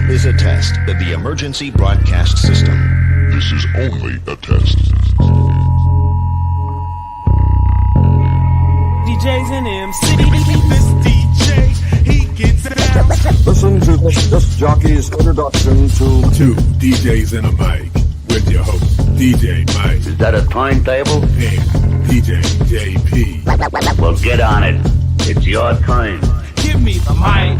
is a test of the emergency broadcast system. This is only a test. DJs and MCs. This DJ, he gets down. Listen to this jockey's introduction to Two DJs and a mic with your host, DJ Mike Is that a timetable? and DJ JP. Well, get on it. It's your turn. Give me the mic.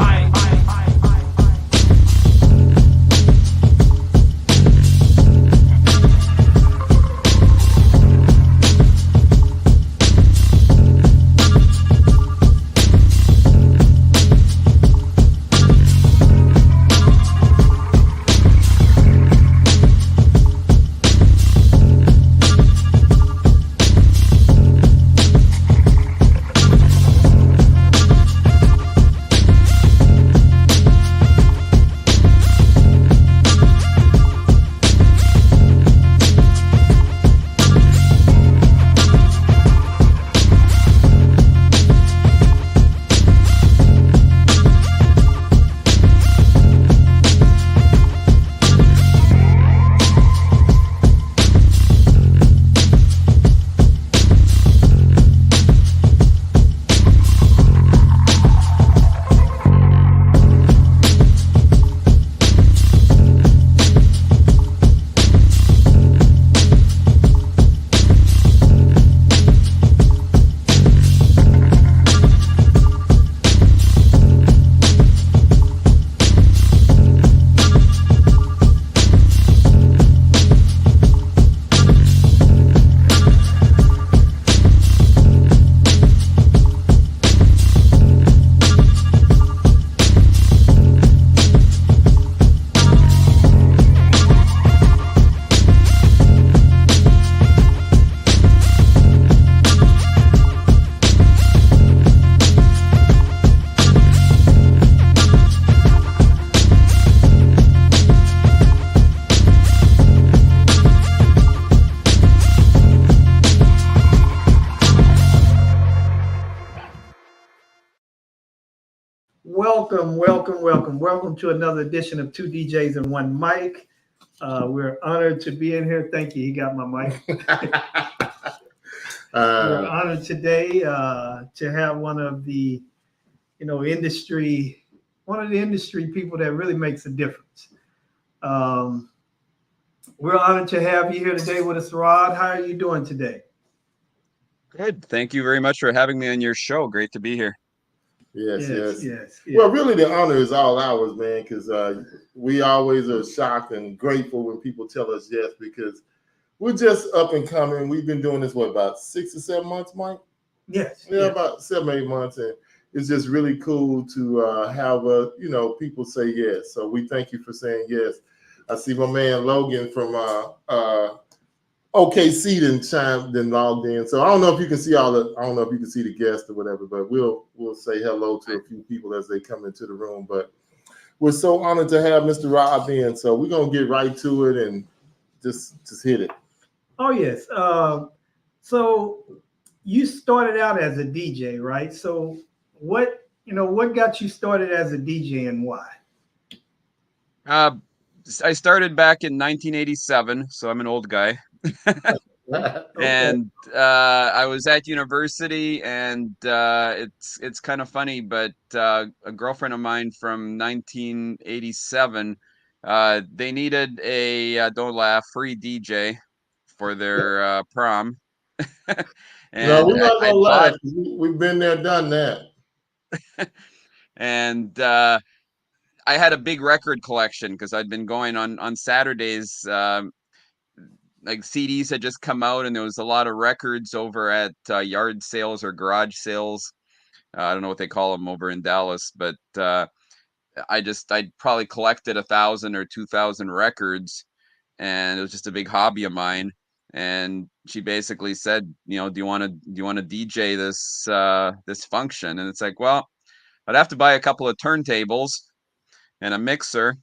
Welcome to another edition of Two DJs and One Mic. We're honored to be in here. Thank you. He got my mic. We're honored today to have one of the industry people that really makes a difference. We're honored to have you here today with us, Rod. How are you doing today? Good. Thank you very much for having me on your show. Great to be here. Yes. Well, really, the honor is all ours, man, because we always are shocked and grateful when people tell us yes, because we're just up and coming. We've been doing this, about 6 or 7 months, Mike? Yes. Yeah, about 7 or 8 months. And it's just really cool to have, people say yes. So we thank you for saying yes. I see my man Logan from OKC then logged in. So I don't know if you can see the guests or whatever, but we'll say hello to a few people as they come into the room. But we're so honored to have Mr. Rob in. So we're gonna get right to it and just hit it. Oh yes. So you started out as a DJ, right? So what got you started as a DJ and why? I started back in 1987, so I'm an old guy. Okay. And I was at university, and it's kind of funny, but a girlfriend of mine from 1987, they needed a don't laugh free DJ for their prom. And No, we're not gonna lie. We've been there, done that. And I had a big record collection because I'd been going on Saturdays. Like CDs had just come out, and there was a lot of records over at yard sales or garage sales. I don't know what they call them over in Dallas, but I'd probably collected 1,000 or 2,000 records, and it was just a big hobby of mine. And she basically said, do you want to DJ this function? And it's like, well, I'd have to buy a couple of turntables and a mixer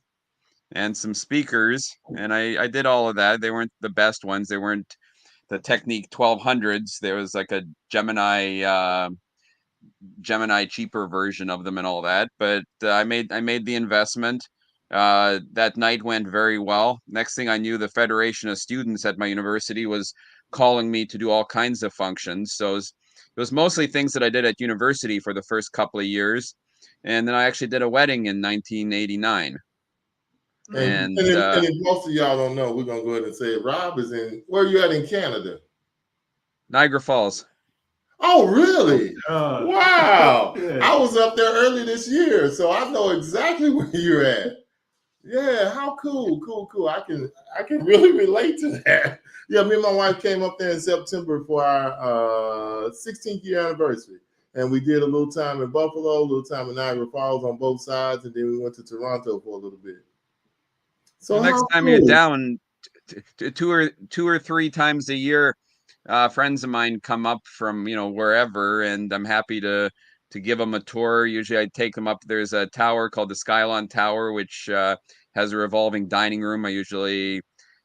and some speakers, and I did all of that. They weren't the best ones. They weren't the Technique 1200s. There was like a Gemini cheaper version of them and all that. But I made the investment, That night went very well. Next thing I knew, the Federation of Students at my university was calling me to do all kinds of functions. So it was mostly things that I did at university for the first couple of years. And then I actually did a wedding in 1989. And if most of y'all don't know, we're going to go ahead and say it. Rob is where are you at in Canada? Niagara Falls. Oh, really? Wow. Yeah. I was up there early this year, so I know exactly where you're at. Yeah, how cool. I can really relate to that. Yeah, me and my wife came up there in September for our 16th year anniversary. And we did a little time in Buffalo, a little time in Niagara Falls on both sides, and then we went to Toronto for a little bit. So next time you're down, two or three times a year, friends of mine come up from wherever, and I'm happy to give them a tour. Usually I take them up. There's a tower called the Skylon Tower, which has a revolving dining room. I usually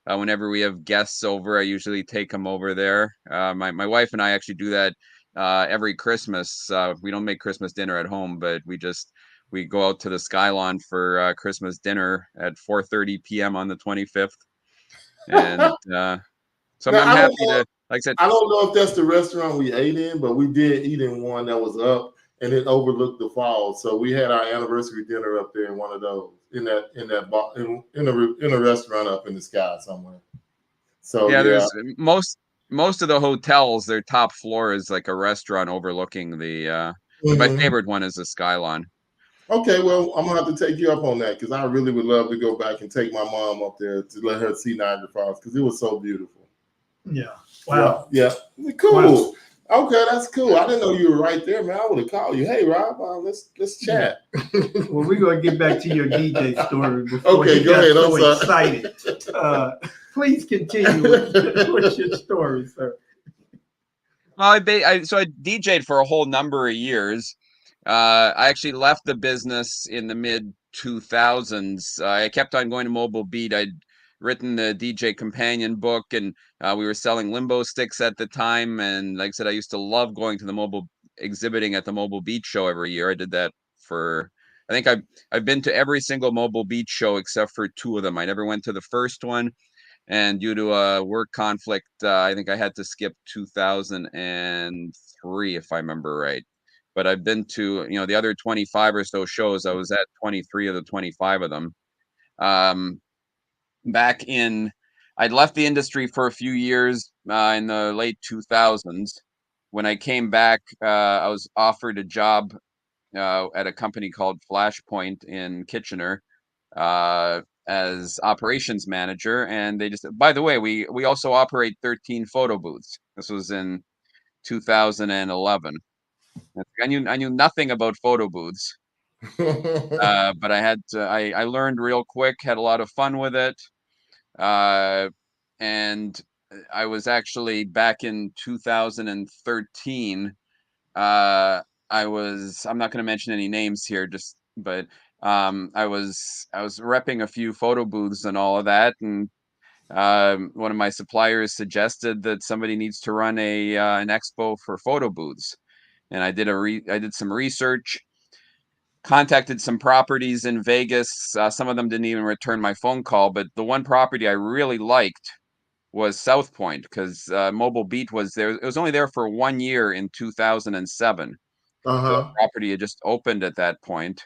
whenever we have guests over, I usually take them over there. My wife and I actually do that every Christmas. We don't make Christmas dinner at home, but we go out to the Skylon for Christmas dinner at 4:30 p.m. on the 25th. And so I'm happy to, like I said, I don't know if that's the restaurant we ate in, but we did eat in one that was up and it overlooked the falls. So we had our anniversary dinner up there in one of those, in a restaurant up in the sky somewhere. So yeah. There's most of the hotels, their top floor is like a restaurant overlooking the my favorite one is the Skylon. Okay, well, I'm gonna have to take you up on that because I really would love to go back and take my mom up there to let her see Niagara Falls because it was so beautiful. Yeah. Wow. Yeah. Cool. Wow. Okay, that's cool. I didn't know you were right there, man. I would have called you. Hey, Rob, let's chat. Well, we're gonna get back to your DJ story before okay, go ahead. I'm so excited. Please continue with your story, sir. Well, I DJ'd for a whole number of years. I actually left the business in the mid 2000s. I kept on going to Mobile Beat. I'd written the DJ companion book, and we were selling limbo sticks at the time. And like I said, I used to love going to exhibiting at the Mobile Beat show every year. I did that I think I've been to every single Mobile Beat show except for two of them. I never went to the first one, and due to a work conflict, I think I had to skip 2003, if I remember right. But I've been to, the other 25 or so shows. I was at 23 of the 25 of them. I'd left the industry for a few years in the late 2000s. When I came back, I was offered a job at a company called Flashpoint in Kitchener as operations manager. And they just, by the way, we also operate 13 photo booths. This was in 2011. I knew nothing about photo booths, but I learned real quick, had a lot of fun with it. And I was actually back in 2013. I'm not going to mention any names here, but I was repping a few photo booths and all of that. And one of my suppliers suggested that somebody needs to run an expo for photo booths. And I did some research, contacted some properties in Vegas. Some of them didn't even return my phone call, but the one property I really liked was South Point because Mobile Beat was there. It was only there for 1 year in 2007. So the property had just opened at that point.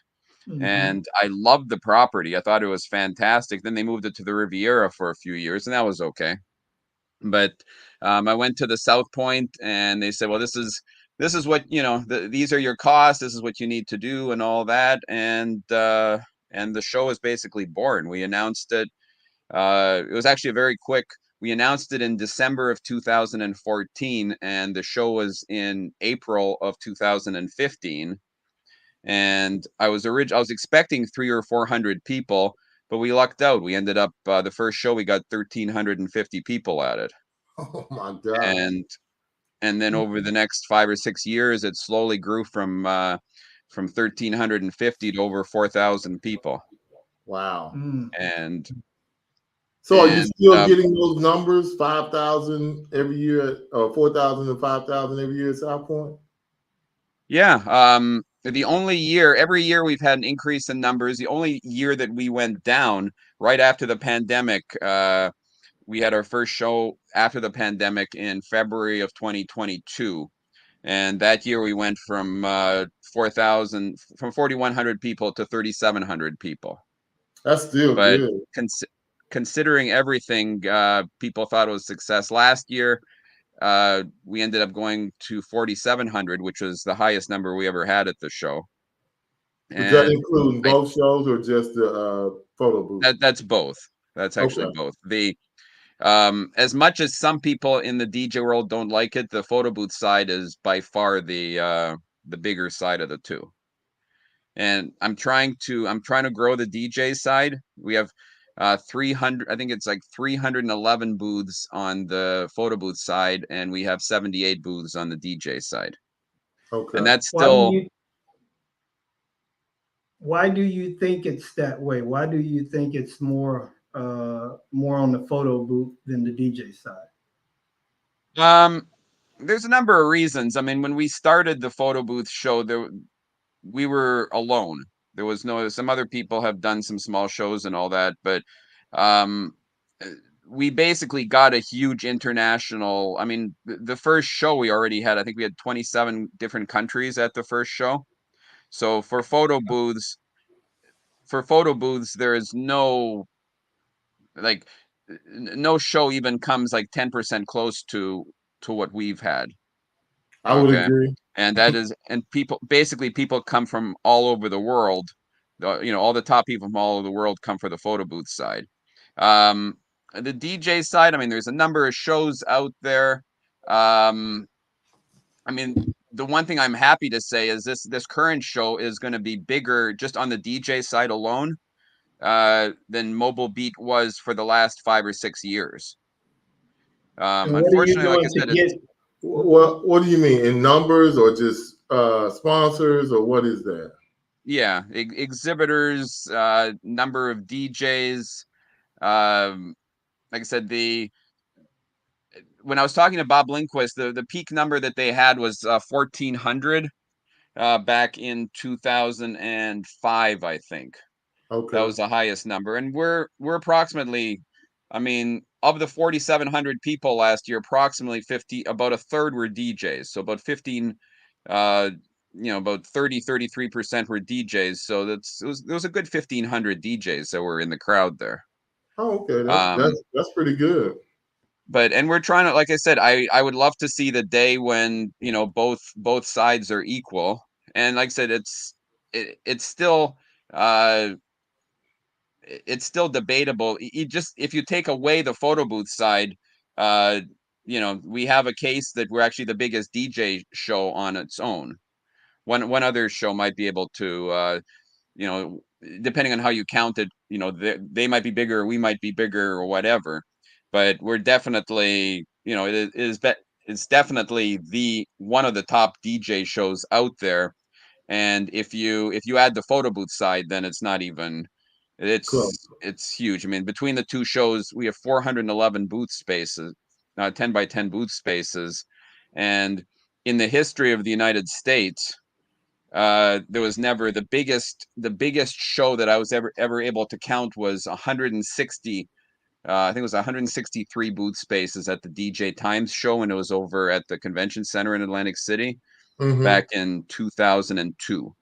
And I loved the property. I thought it was fantastic. Then they moved it to the Riviera for a few years, and that was okay. But I went to the South Point, and they said, well, this is what, these are your costs. This is what you need to do and all that. And the show is basically born. We announced it. It was actually a very quick, we announced it in December of 2014, and the show was in April of 2015. And I was expecting 300 or 400 people, but we lucked out. We ended up, the first show, we got 1,350 people at it. Oh my God. And then over the next 5 or 6 years, it slowly grew from 1,350 to over 4,000 people. Wow. And so are you still getting those numbers, 5,000 every year, or 4,000 and 5,000 every year at South Point? Yeah. the only year, every year we've had an increase in numbers. The only year that we went down right after the pandemic, we had our first show after the pandemic in February of 2022. And that year we went from 4,100 people to 3,700 people. That's still But good. considering everything, people thought it was a success. Last year, we ended up going to 4,700, which was the highest number we ever had at the show. Does that include both shows or just the photo booth? That's both. That's actually both. The as much as some people in the DJ world don't like it, the photo booth side is by far the bigger side of the two. And I'm trying to grow the DJ side. We have 300, I think it's like 311 booths on the photo booth side, and we have 78 booths on the DJ side. Okay. And that's still. Why do you think it's that way? Why do you think it's more on the photo booth than the DJ side? There's a number of reasons. I mean, when we started the photo booth show, we were alone. There was some other people have done some small shows and all that, but we basically got a huge international. I mean, the first show we already had, I think we had 27 different countries at the first show. So for photo booths, there is no show even comes like 10% close to what we've had. I would agree. And that is, and people come from all over the world. All the top people from all over the world come for the photo booth side. The DJ side, I mean, there's a number of shows out there. I mean, the one thing I'm happy to say is this current show is going to be bigger just on the DJ side alone than Mobile Beat was for the last 5 or 6 years. Unfortunately, like I said, what do you mean, in numbers or just sponsors, or what is that? Yeah, exhibitors, number of DJs. Like I said, when I was talking to Bob Lindquist, the peak number that they had was 1,400 back in 2005, I think. Okay, that was the highest number, and we're approximately, I mean, of the 4,700 people last year, approximately about a third were DJs. So about 15, about 33% were DJs. So there was a good 1,500 DJs that were in the crowd there. Oh, okay, that's pretty good. And we're trying to, like I said, I would love to see the day when both sides are equal. And like I said, it's still debatable. If you take away the photo booth side, we have a case that we're actually the biggest DJ show on its own. One other show might be able to, depending on how you count it, they might be bigger, we might be bigger, or whatever. But we're definitely, it's definitely one of the top DJ shows out there. And if you add the photo booth side, then it's not even. It's huge. I mean, between the two shows, we have 411 booth spaces, 10 by 10 booth spaces, and in the history of the United States, there was never the biggest show that I was ever able to count was 160. I think it was 163 booth spaces at the DJ Times show, and it was over at the Convention Center in Atlantic City back in 2002.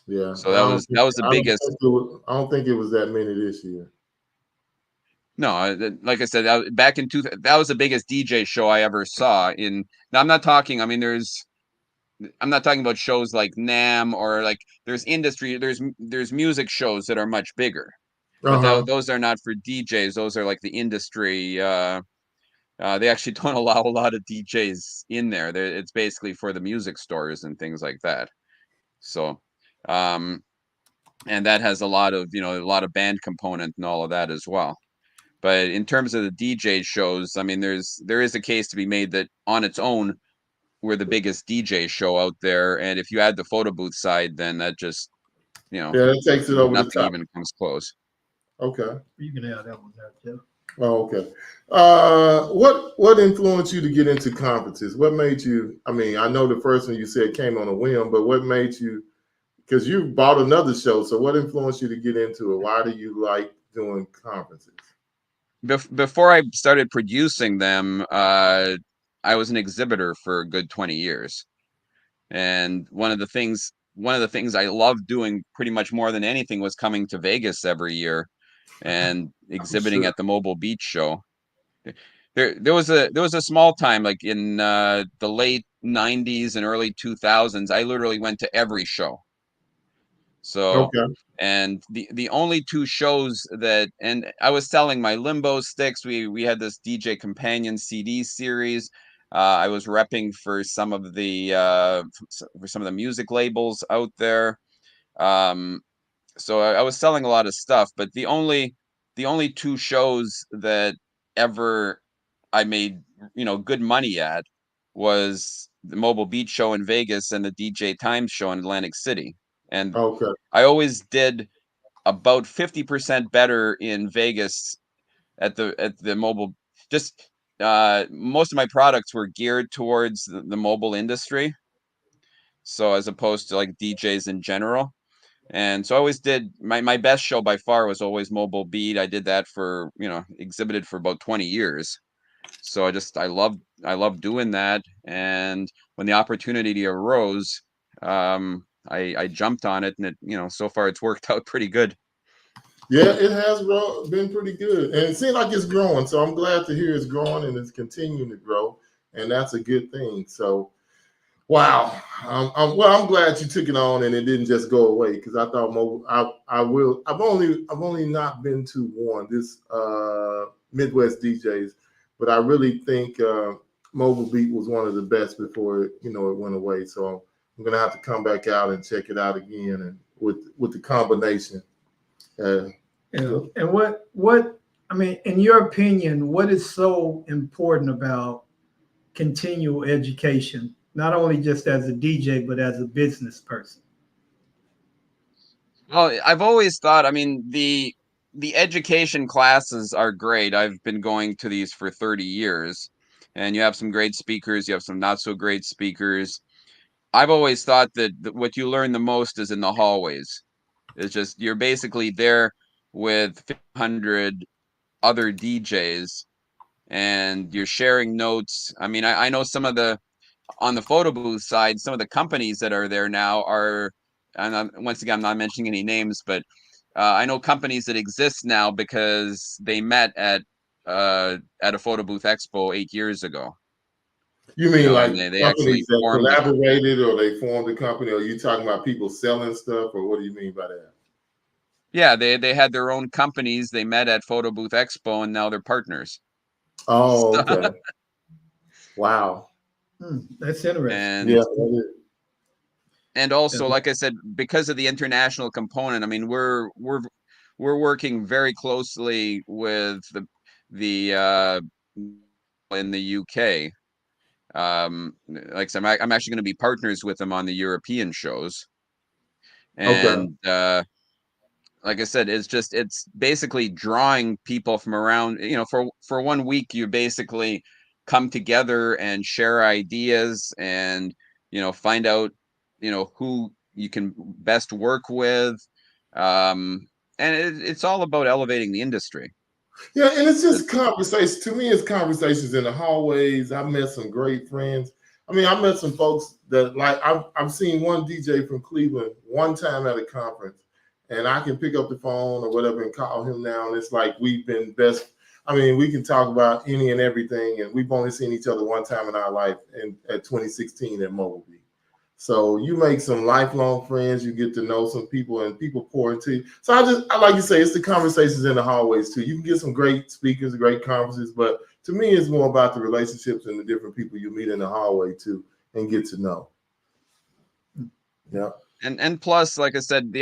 Yeah. So that was the biggest. I don't think it was that many this year. No, like I said, back in that was the biggest DJ show I ever saw. Now I'm not talking. I mean, I'm not talking about shows like NAMM or like there's music shows that are much bigger. But those are not for DJs. Those are like the industry. They actually don't allow a lot of DJs in there. It's basically for the music stores and things like that. So, and that has a lot of band component and all of that as well. But in terms of the DJ shows, I mean, there is a case to be made that on its own, we're the biggest DJ show out there. And if you add the photo booth side, then that just, that takes it over the top. Nothing even comes close. Okay. You can add that one there, Jeff. Oh, okay. What influenced you to get into conferences? What made you? I mean, I know the first one you said came on a whim, but what made you because you bought another show. So what influenced you to get into it? Why do you like doing conferences? Before I started producing them, I was an exhibitor for a good 20 years. And one of the things I loved doing pretty much more than anything was coming to Vegas every year and exhibiting at the Mobile Beach show. There was a small time, like in the late 90s and early 2000s, I literally went to every show. So, and the only two shows that, and I was selling my Limbo sticks. We had this DJ Companion CD series. I was repping for some of the music labels out there. So I was selling a lot of stuff, but the only two shows that ever I made, good money at was the Mobile Beach show in Vegas and the DJ Times show in Atlantic City. And I always did about 50% better in Vegas at the mobile. Just most of my products were geared towards the mobile industry. So as opposed to like DJs in general. And so I always did my best show by far was always Mobile Beat. I did that for, exhibited for about 20 years. So I loved doing that. And when the opportunity arose, I jumped on it, and it, so far it's worked out pretty good. Yeah, it has been pretty good, and it seems like it's growing. So I'm glad to hear it's growing and it's continuing to grow, and that's a good thing. So, wow, I'm glad you took it on and it didn't just go away, because I thought I've only not been to one, this Midwest DJs, but I really think Mobile Beat was one of the best before it went away. So I'm gonna have to come back out and check it out again, and with the combination. And what I mean, in your opinion, what is so important about continual education, not only just as a DJ but as a business person? Well, I've always thought, the education classes are great. I've been going to these for 30 years, and you have some great speakers, you have some not so great speakers. I've always thought that what you learn the most is in the hallways. It's just, you're basically there with 500 other DJs and you're sharing notes. I know on the photo booth side, some of the companies that are there now are, and once again, I'm not mentioning any names, but I know companies that exist now because they met at a photo booth expo 8 years ago. You mean like they actually that collaborated, or they formed a company? Or are you talking about people selling stuff, or what do you mean by that? Yeah, they had their own companies. They met at Photo Booth Expo, and now they're partners. Oh, okay. Wow. That's interesting. And, yeah. And also, like I said, because of the international component, we're working very closely with the in the UK. Like I said, I'm actually going to be partners with them on the European shows. And like I said, it's basically drawing people from around, for 1 week, you basically come together and share ideas and, find out, who you can best work with. And it's all about elevating the industry. Yeah, and it's just conversations. To me, it's conversations in the hallways. I've met some great friends. I met some folks that, like, I've seen one DJ from Cleveland one time at a conference, and I can pick up the phone or whatever and call him now, and it's like we've been best. We can talk about any and everything, and we've only seen each other one time in our life at 2016 at Mobile Beat. So you make some lifelong friends, you get to know some people, and people pour into you. So I like you say, it's the conversations in the hallways too. You can get some great speakers, great conferences, but to me, it's more about the relationships and the different people you meet in the hallway too, and get to know. Yeah. And plus, like I said,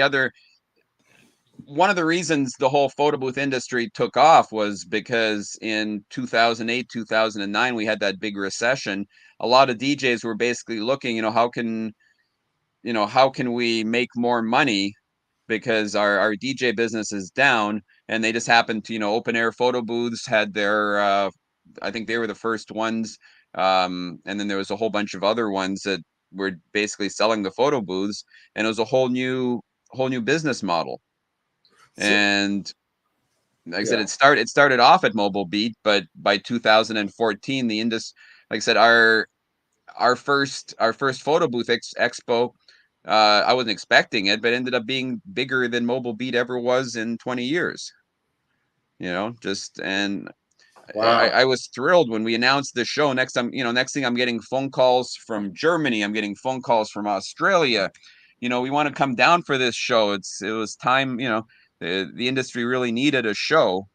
one of the reasons the whole photo booth industry took off was because in 2008, 2009, we had that big recession. A lot of DJs were basically looking, how can we make more money, because our DJ business is down, and they just happened to, open air photo booths had their, I think they were the first ones. And then there was a whole bunch of other ones that we're basically selling the photo booths, and it was a whole new business model. And like I said, it started off at Mobile Beat, but by 2014, the industry, like I said, our first photo booth expo, I wasn't expecting it, but ended up being bigger than Mobile Beat ever was in 20 years. Wow. I was thrilled when we announced the show. Next thing I'm getting phone calls from Germany. I'm getting phone calls from Australia. We want to come down for this show. It was time. The industry really needed a show.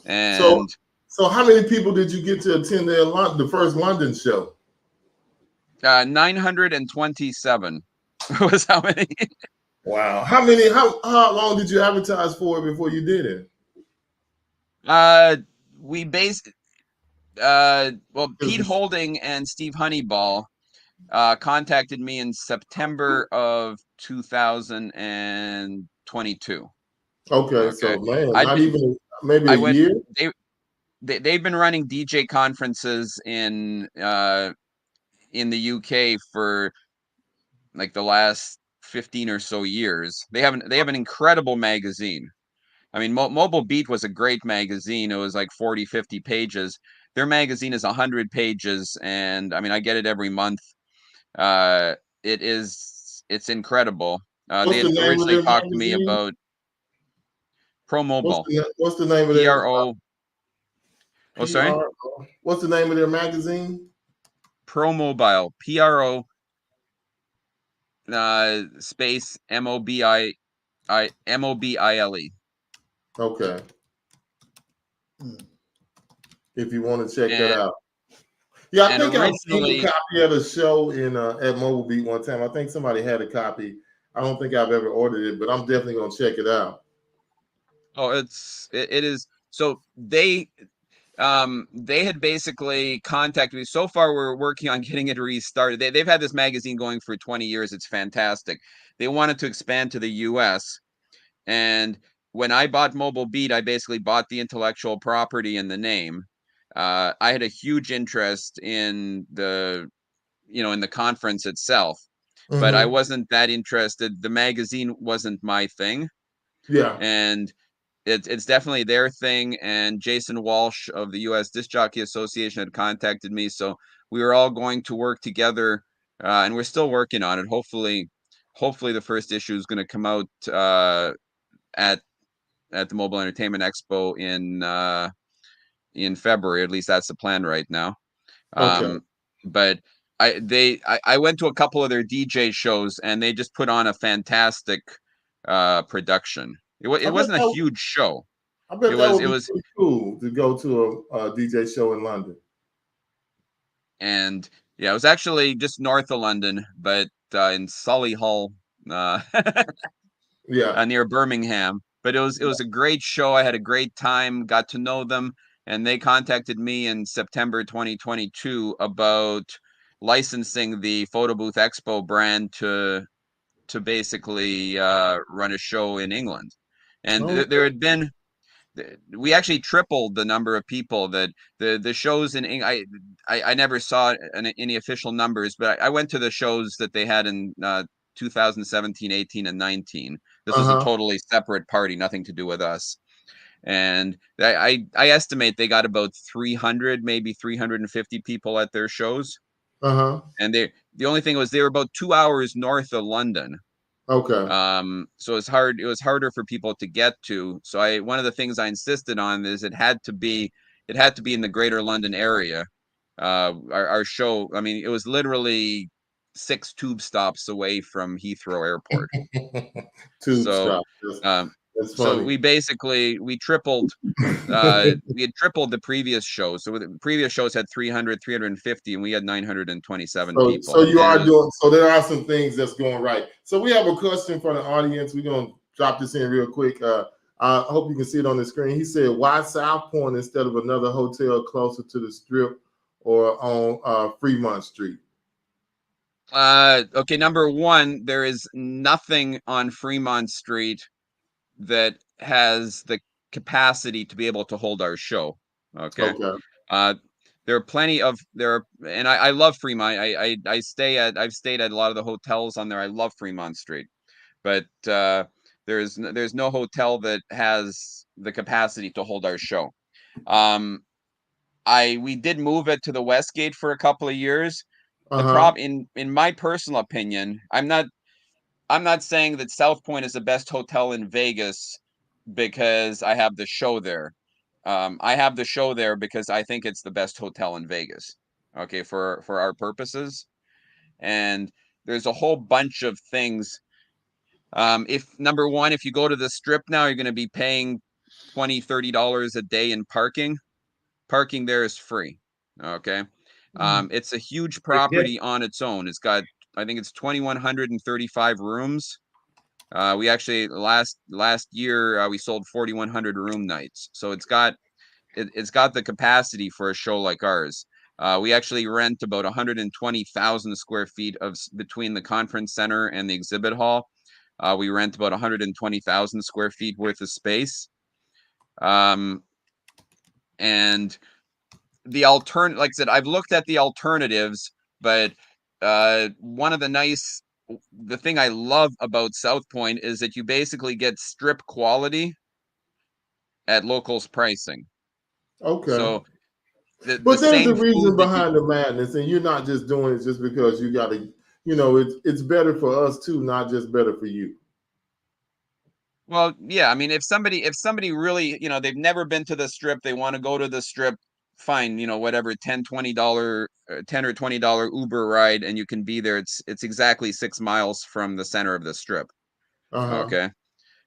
And so how many people did you get to attend the first London show? 927 was how many. Wow. How long did you advertise for it before you did it? We based Pete Holding and Steve Honeyball contacted me in September of 2022. Okay. So man, maybe a year. They've been running DJ conferences in the UK for like the last 15 or so years. They have an incredible magazine. I mean, Mobile Beat was a great magazine. It was like 40, 50 pages. Their magazine is 100 pages, and I mean, I get it every month. It's incredible. They had originally talked to me about Pro Mobile. What's the name of their PRO? Oh, sorry. What's the name of their magazine? Pro Mobile. PRO. Space MOBILE. Okay. If you want to check that out. Yeah, I think I've seen a copy of the show at Mobile Beat one time. I think somebody had a copy. I don't think I've ever ordered it, but I'm definitely gonna check it out. Oh, it is. So they had basically contacted me. So far, we're working on getting it restarted. They've had this magazine going for 20 years. It's fantastic. They wanted to expand to the US, and when I bought Mobile Beat, I basically bought the intellectual property and the name. I had a huge interest in the conference itself, but I wasn't that interested. The magazine wasn't my thing. Yeah. And it's definitely their thing. And Jason Walsh of the US Disc Jockey Association had contacted me. So we were all going to work together, and we're still working on it. Hopefully the first issue is going to come out at the Mobile Entertainment Expo in February. At least that's the plan right now. Okay. But I went to a couple of their DJ shows, and they just put on a fantastic production. It wasn't a huge show. I bet it was pretty cool to go to a DJ show in London. And yeah, it was actually just north of London, but in Solihull, near Birmingham. But it was a great show. I had a great time, got to know them, and they contacted me in September 2022 about licensing the Photo Booth Expo brand to basically run a show in England. And there had been, we actually tripled the number of people that the shows in England. I never saw any official numbers, but I went to the shows that they had in 2017, 18, and 19. This was a totally separate party, nothing to do with us. And I estimate they got about 300, maybe 350 people at their shows. And the only thing was they were about 2 hours north of London. Okay. So it was harder for people to get to. So one of the things I insisted on is it had to be in the Greater London area. Our show, I mean, it was literally 6 tube stops away from Heathrow Airport. So we tripled we had tripled the previous show. So the previous shows had 300, 350, and we had 927 people. So there are some things that's going right. So we have a question from the audience. We're going to drop this in real quick. I hope you can see it on the screen. He said, why South Point instead of another hotel closer to the Strip or on Fremont Street? Okay, number one, there is nothing on Fremont Street that has the capacity to be able to hold our show. Okay. there are plenty of and I love Fremont. I've stayed at a lot of the hotels on there. I love Fremont Street, but there's no hotel that has the capacity to hold our show. We did move it to the Westgate for a couple of years. In my personal opinion, I'm not saying that South Point is the best hotel in Vegas because I have the show there. I have the show there because I think it's the best hotel in Vegas. Okay, for our purposes. And there's a whole bunch of things. If number one, if you go to the Strip now, you're going to be paying $20-$30 a day in parking. Parking there is free. Okay. It's a huge property on its own. It's got, I think it's 2,135 rooms. We actually last year we sold 4,100 room nights. So it's got the capacity for a show like ours. We actually rent about 120,000 square feet between the conference center and the exhibit hall. We rent about 120,000 square feet worth of space. And the like I said, I've looked at the alternatives, but the thing I love about South Point is that you basically get Strip quality at locals pricing. Okay. So but there's a reason behind the madness, and you're not just doing it just because you got to, it's better for us too, not just better for you. Well, yeah, I mean, if somebody really, they've never been to the Strip, they want to go to the Strip, fine, whatever, $10 or $20 Uber ride, and you can be there. It's exactly 6 miles from the center of the Strip. Okay,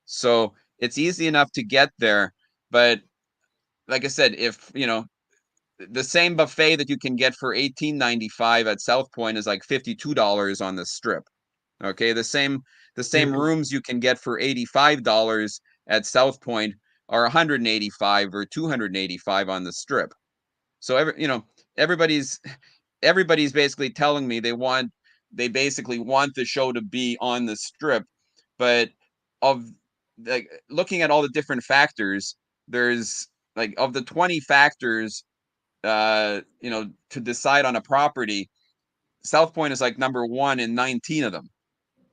so it's easy enough to get there, but like I said, if the same buffet that you can get for $18.95 at South Point is like $52 on the Strip. Okay, the same rooms you can get for $85 at South Point are $185 or $285 on the Strip. So everybody's basically telling me they basically want the show to be on the Strip, but looking at all the different factors, there's of the 20 factors to decide on a property, South Point is like number 1 in 19 of them.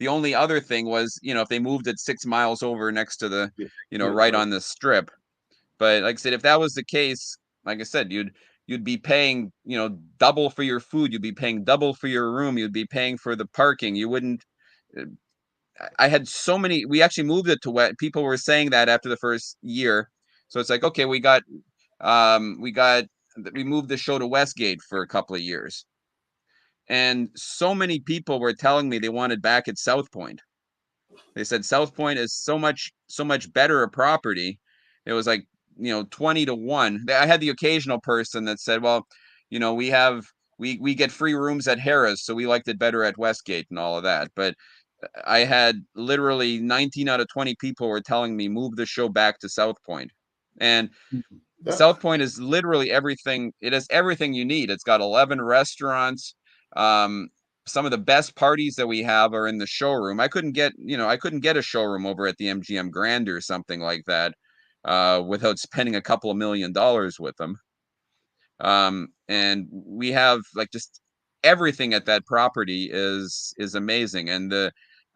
The only other thing was, if they moved it 6 miles over next to the, right on the Strip. But like I said, if that was the case, like I said, you'd be paying, double for your food. You'd be paying double for your room. You'd be paying for the parking. You wouldn't. I had so many. We actually moved it to people were saying that after the first year. So it's like, okay, we moved the show to Westgate for a couple of years. And so many people were telling me they wanted back at South Point. They said South Point is so much better a property. It was like, 20 to 1. I had the occasional person that said, well, we get free rooms at Harrah's, so we liked it better at Westgate and all of that. But I had literally 19 out of 20 people were telling me move the show back to South Point. And South Point is literally everything. It has everything you need. It's got 11 restaurants. Some of the best parties that we have are in the showroom. I couldn't get a showroom over at the MGM Grand or something like that without spending a couple of $1 million with them. And we have just everything at that property is amazing. And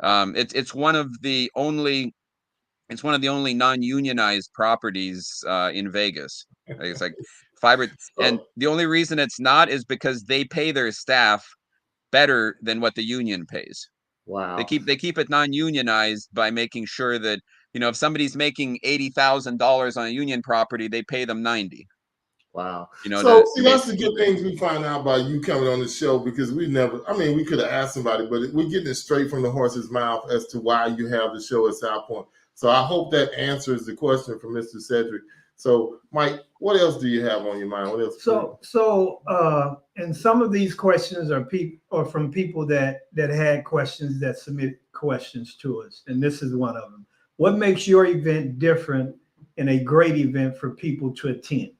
it's one of the only non-unionized properties in Vegas. It's like fiber, and the only reason it's not is because they pay their staff better than what the union pays. Wow. They keep it non-unionized by making sure that if somebody's making $80,000 on a union property, they pay them $90,000. Wow. That's the good things we find out by you coming on the show, because we could have asked somebody, but we're getting it straight from the horse's mouth as to why you have the show at South Point. So I hope that answers the question from Mr. Cedric. So, Mike, what else do you have on your mind? What else? And some of these questions are from people that had questions, that submit questions to us, and this is one of them. What makes your event different and a great event for people to attend?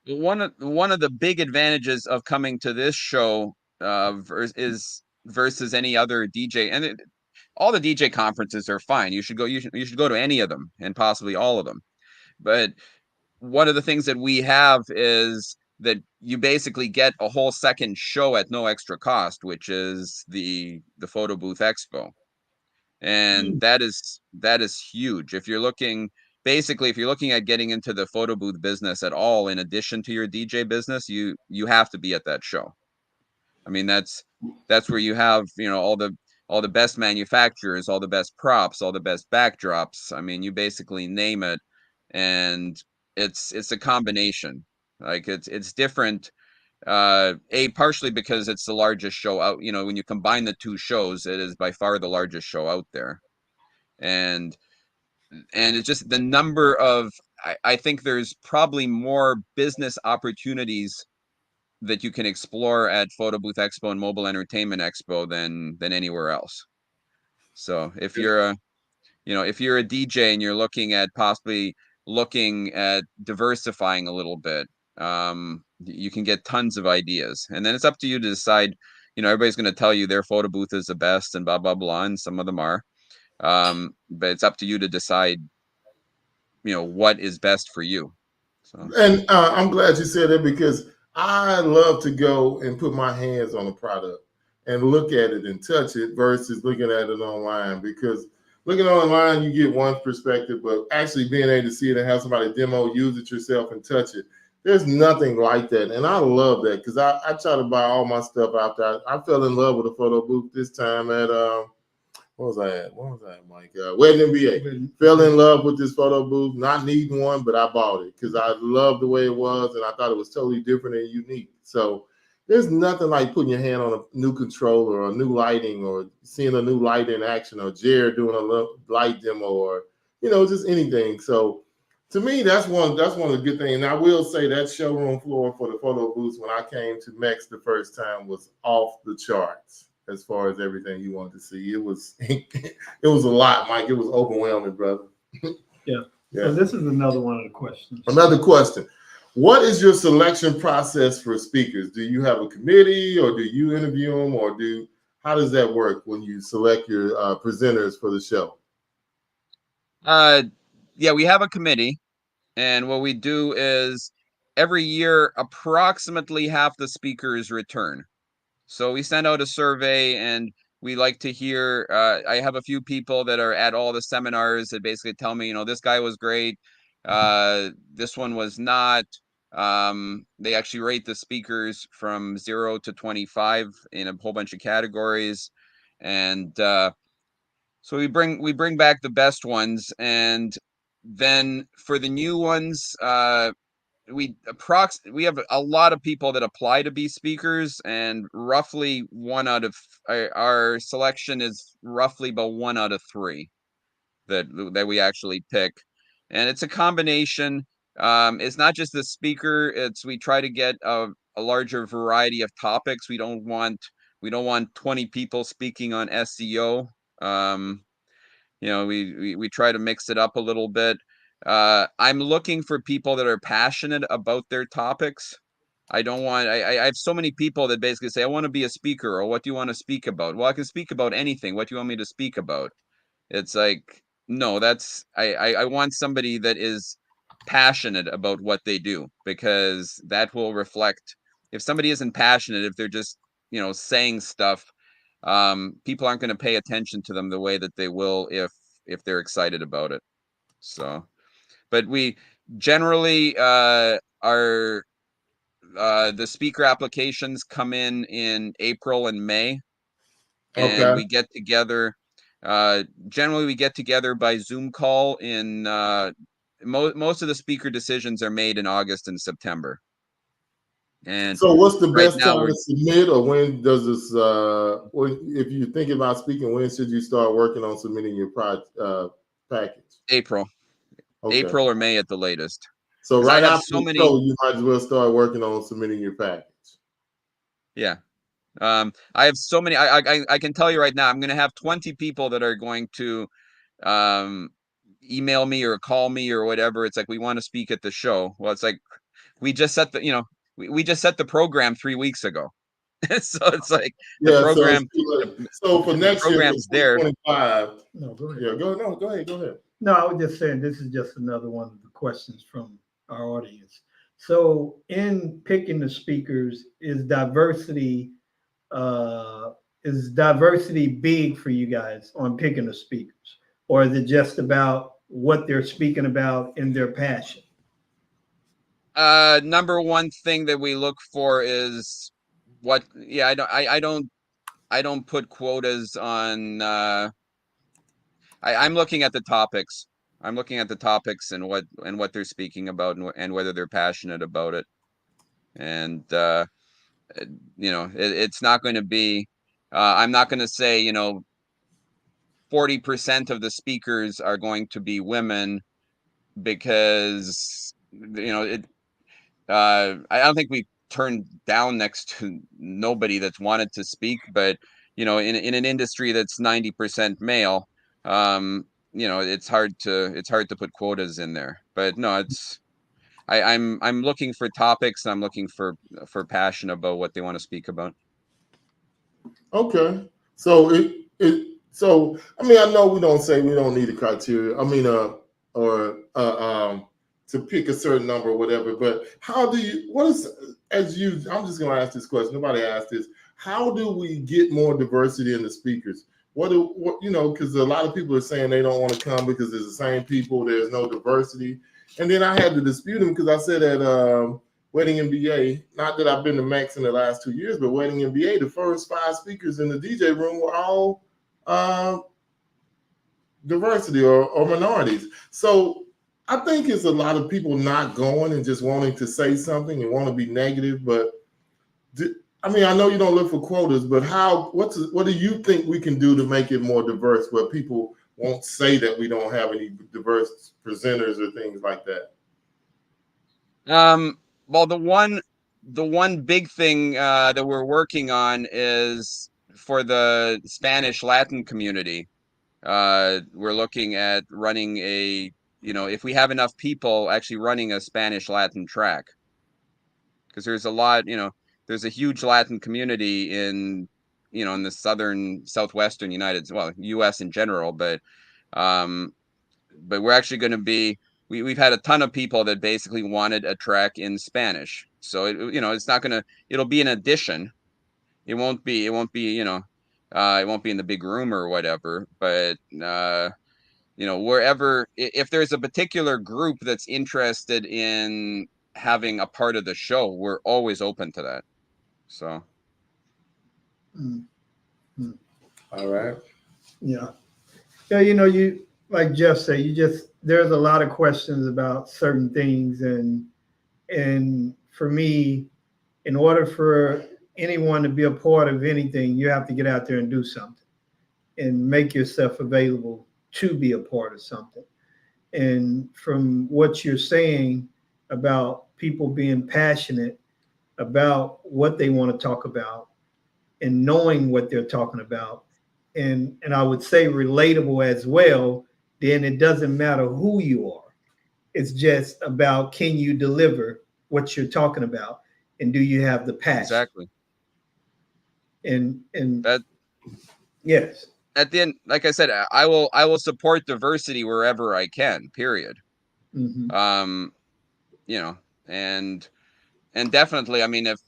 One of the big advantages of coming to this show versus any other DJ, and all the DJ conferences are fine. You should go to any of them and possibly all of them. But one of the things that we have is that you basically get a whole second show at no extra cost, which is the Photo Booth Expo. And that is huge. If you're looking at getting into the photo booth business at all, in addition to your DJ business, you have to be at that show. I mean, that's where you have, all the best manufacturers, all the best props, all the best backdrops. I mean, you basically name it, and it's a combination. Like it's different. Partially because it's the largest show out. When you combine the two shows, it is by far the largest show out there, and it's just the number of. I think there's probably more business opportunities that you can explore at Photo Booth Expo and Mobile Entertainment Expo than anywhere else. So if you're a DJ and you're looking at diversifying a little bit, you can get tons of ideas, and then it's up to you to decide. Everybody's going to tell you their photo booth is the best and blah blah blah, and some of them are, but it's up to you to decide what is best for you. So, and I'm glad you said that, because I love to go and put my hands on a product and look at it and touch it versus looking at it online, because looking online you get one perspective, but actually being able to see it and have somebody demo, use it yourself and touch it, there's nothing like that. And I love that, because I try to buy all my stuff after I fell in love with a photo booth this time at what was I at, Mike? Wedding MBA. Fell in love with this photo booth, not needing one, but I bought it because I loved the way it was, and I thought it was totally different and unique. So there's nothing like putting your hand on a new controller or new lighting, or seeing a new light in action, or Jared doing a light demo, or just anything. So to me, that's one of the good things. And I will say that showroom floor for the photo booths when I came to MEX the first time was off the charts as far as everything you wanted to see. It was a lot, Mike. It was overwhelming, brother. Yeah. So this is another one of the questions. Another question. What is your selection process for speakers? Do you have a committee, or do you interview them, or how does that work when you select your presenters for the show? Yeah, we have a committee, and what we do is every year approximately half the speakers return. So we send out a survey, and we like to hear. I have a few people that are at all the seminars that basically tell me, this guy was great, this one was not. They actually rate the speakers from 0 to 25 in a whole bunch of categories, and so we bring back the best ones, and then for the new ones, we have a lot of people that apply to be speakers, and roughly our selection is roughly about 1 out of 3 that we actually pick, and it's a combination. It's not just the speaker. We try to get a larger variety of topics. We don't want 20 people speaking on SEO. We try to mix it up a little bit. I'm looking for people that are passionate about their topics. I have so many people that basically say, I want to be a speaker, or what do you want to speak about? Well, I can speak about anything. What do you want me to speak about? It's like, no, I want somebody that is passionate about what they do, because that will reflect. If somebody isn't passionate, if they're just, saying stuff, people aren't going to pay attention to them the way that they will if they're excited about it. So, but we generally the speaker applications come in April and May, and we get together. Generally, we get together by Zoom call. In most of the speaker decisions are made in August and September. And so, what's the best time to submit, or when does this? If you're thinking about speaking, when should you start working on submitting your package? April. Okay. April or May at the latest. So right after the show, you might as well start working on submitting your package. Yeah. I have so many. I can tell you right now, I'm going to have 20 people that are going to email me or call me or whatever. It's like, we want to speak at the show. Well, it's like, we just set we just set the program 3 weeks ago. So it's like the program. So for next program's year, there. 25. No, go ahead. Yeah, go ahead. No, I was just saying, this is just another one of the questions from our audience. So in picking the speakers, is diversity big for you guys on picking the speakers, or is it just about what they're speaking about and their passion? Number one thing that we look for is what. Yeah, I don't put quotas on. I'm looking at the topics. I'm looking at the topics and what they're speaking about and whether they're passionate about it. And it's not going to be. I'm not going to say 40% of the speakers are going to be women because I don't think we turned down next to nobody that's wanted to speak, but in an industry that's 90% male, it's hard to put quotas in there. But no, I'm looking for topics. I'm looking for passion about what they want to speak about. Okay, so so I mean, I know we don't need a criteria. I mean, to pick a certain number or whatever. But I'm just going to ask this question. Nobody asked this. How do we get more diversity in the speakers? Because a lot of people are saying they don't want to come because it's the same people. There's no diversity. And then I had to dispute them because I said at Wedding MBA, not that I've been to Max in the last 2 years, but Wedding MBA, the first 5 speakers in the DJ room were all diversity or minorities. So I think it's a lot of people not going and just wanting to say something and want to be negative. But I know you don't look for quotas, but what do you think we can do to make it more diverse where people won't say that we don't have any diverse presenters or things like that? Well, the one big thing that we're working on is for the Spanish Latin community. We're looking at running if we have enough people actually running a Spanish Latin track, because there's a lot, there's a huge Latin community in the southwestern U.S. in general, but we're actually going to be, we've had a ton of people that basically wanted a track in Spanish. So it's not going to, it'll be an addition. It won't be it won't be in the big room or whatever, but wherever, if there's a particular group that's interested in having a part of the show, we're always open to that. So. Mm-hmm. All right. Yeah. Yeah. You, like Jeff said, there's a lot of questions about certain things. And for me, in order for anyone to be a part of anything, you have to get out there and do something and make yourself available to be a part of something. And from what you're saying about people being passionate about what they want to talk about and knowing what they're talking about, and I would say relatable as well, then it doesn't matter who you are. It's just about, can you deliver what you're talking about, and do you have the passion? Exactly. And that, yes. At the end, like I said, I will support diversity wherever I can, period. Mm-hmm. And definitely, I mean, if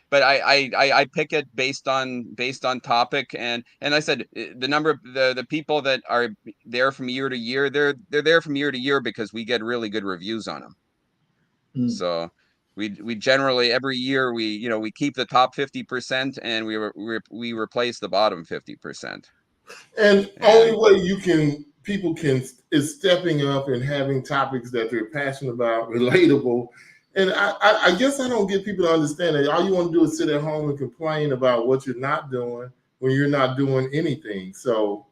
but I pick it based on topic, and I said the number of the people that are there from year to year, they're there from year to year because we get really good reviews on them. Mm. So we generally every year we keep the top 50% and we replace the bottom 50%. And only way people can is stepping up and having topics that they're passionate about, relatable. And I guess I don't get people to understand that all you want to do is sit at home and complain about what you're not doing when you're not doing anything. So,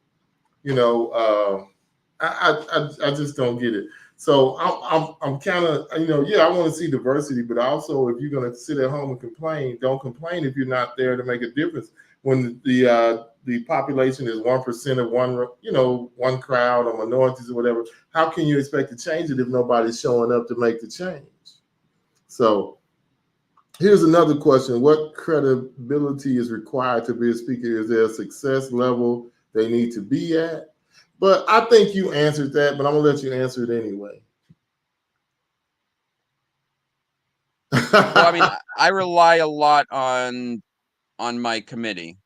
I just don't get it. So I'm kind of, I want to see diversity, but also if you're going to sit at home and complain, don't complain if you're not there to make a difference. When the population is 1% of one crowd or minorities or whatever, how can you expect to change it if nobody's showing up to make the change? So here's another question. What credibility is required to be a speaker? Is there a success level they need to be at? But I think you answered that, but I'm going to let you answer it anyway. Well, I mean, I rely a lot on my committee.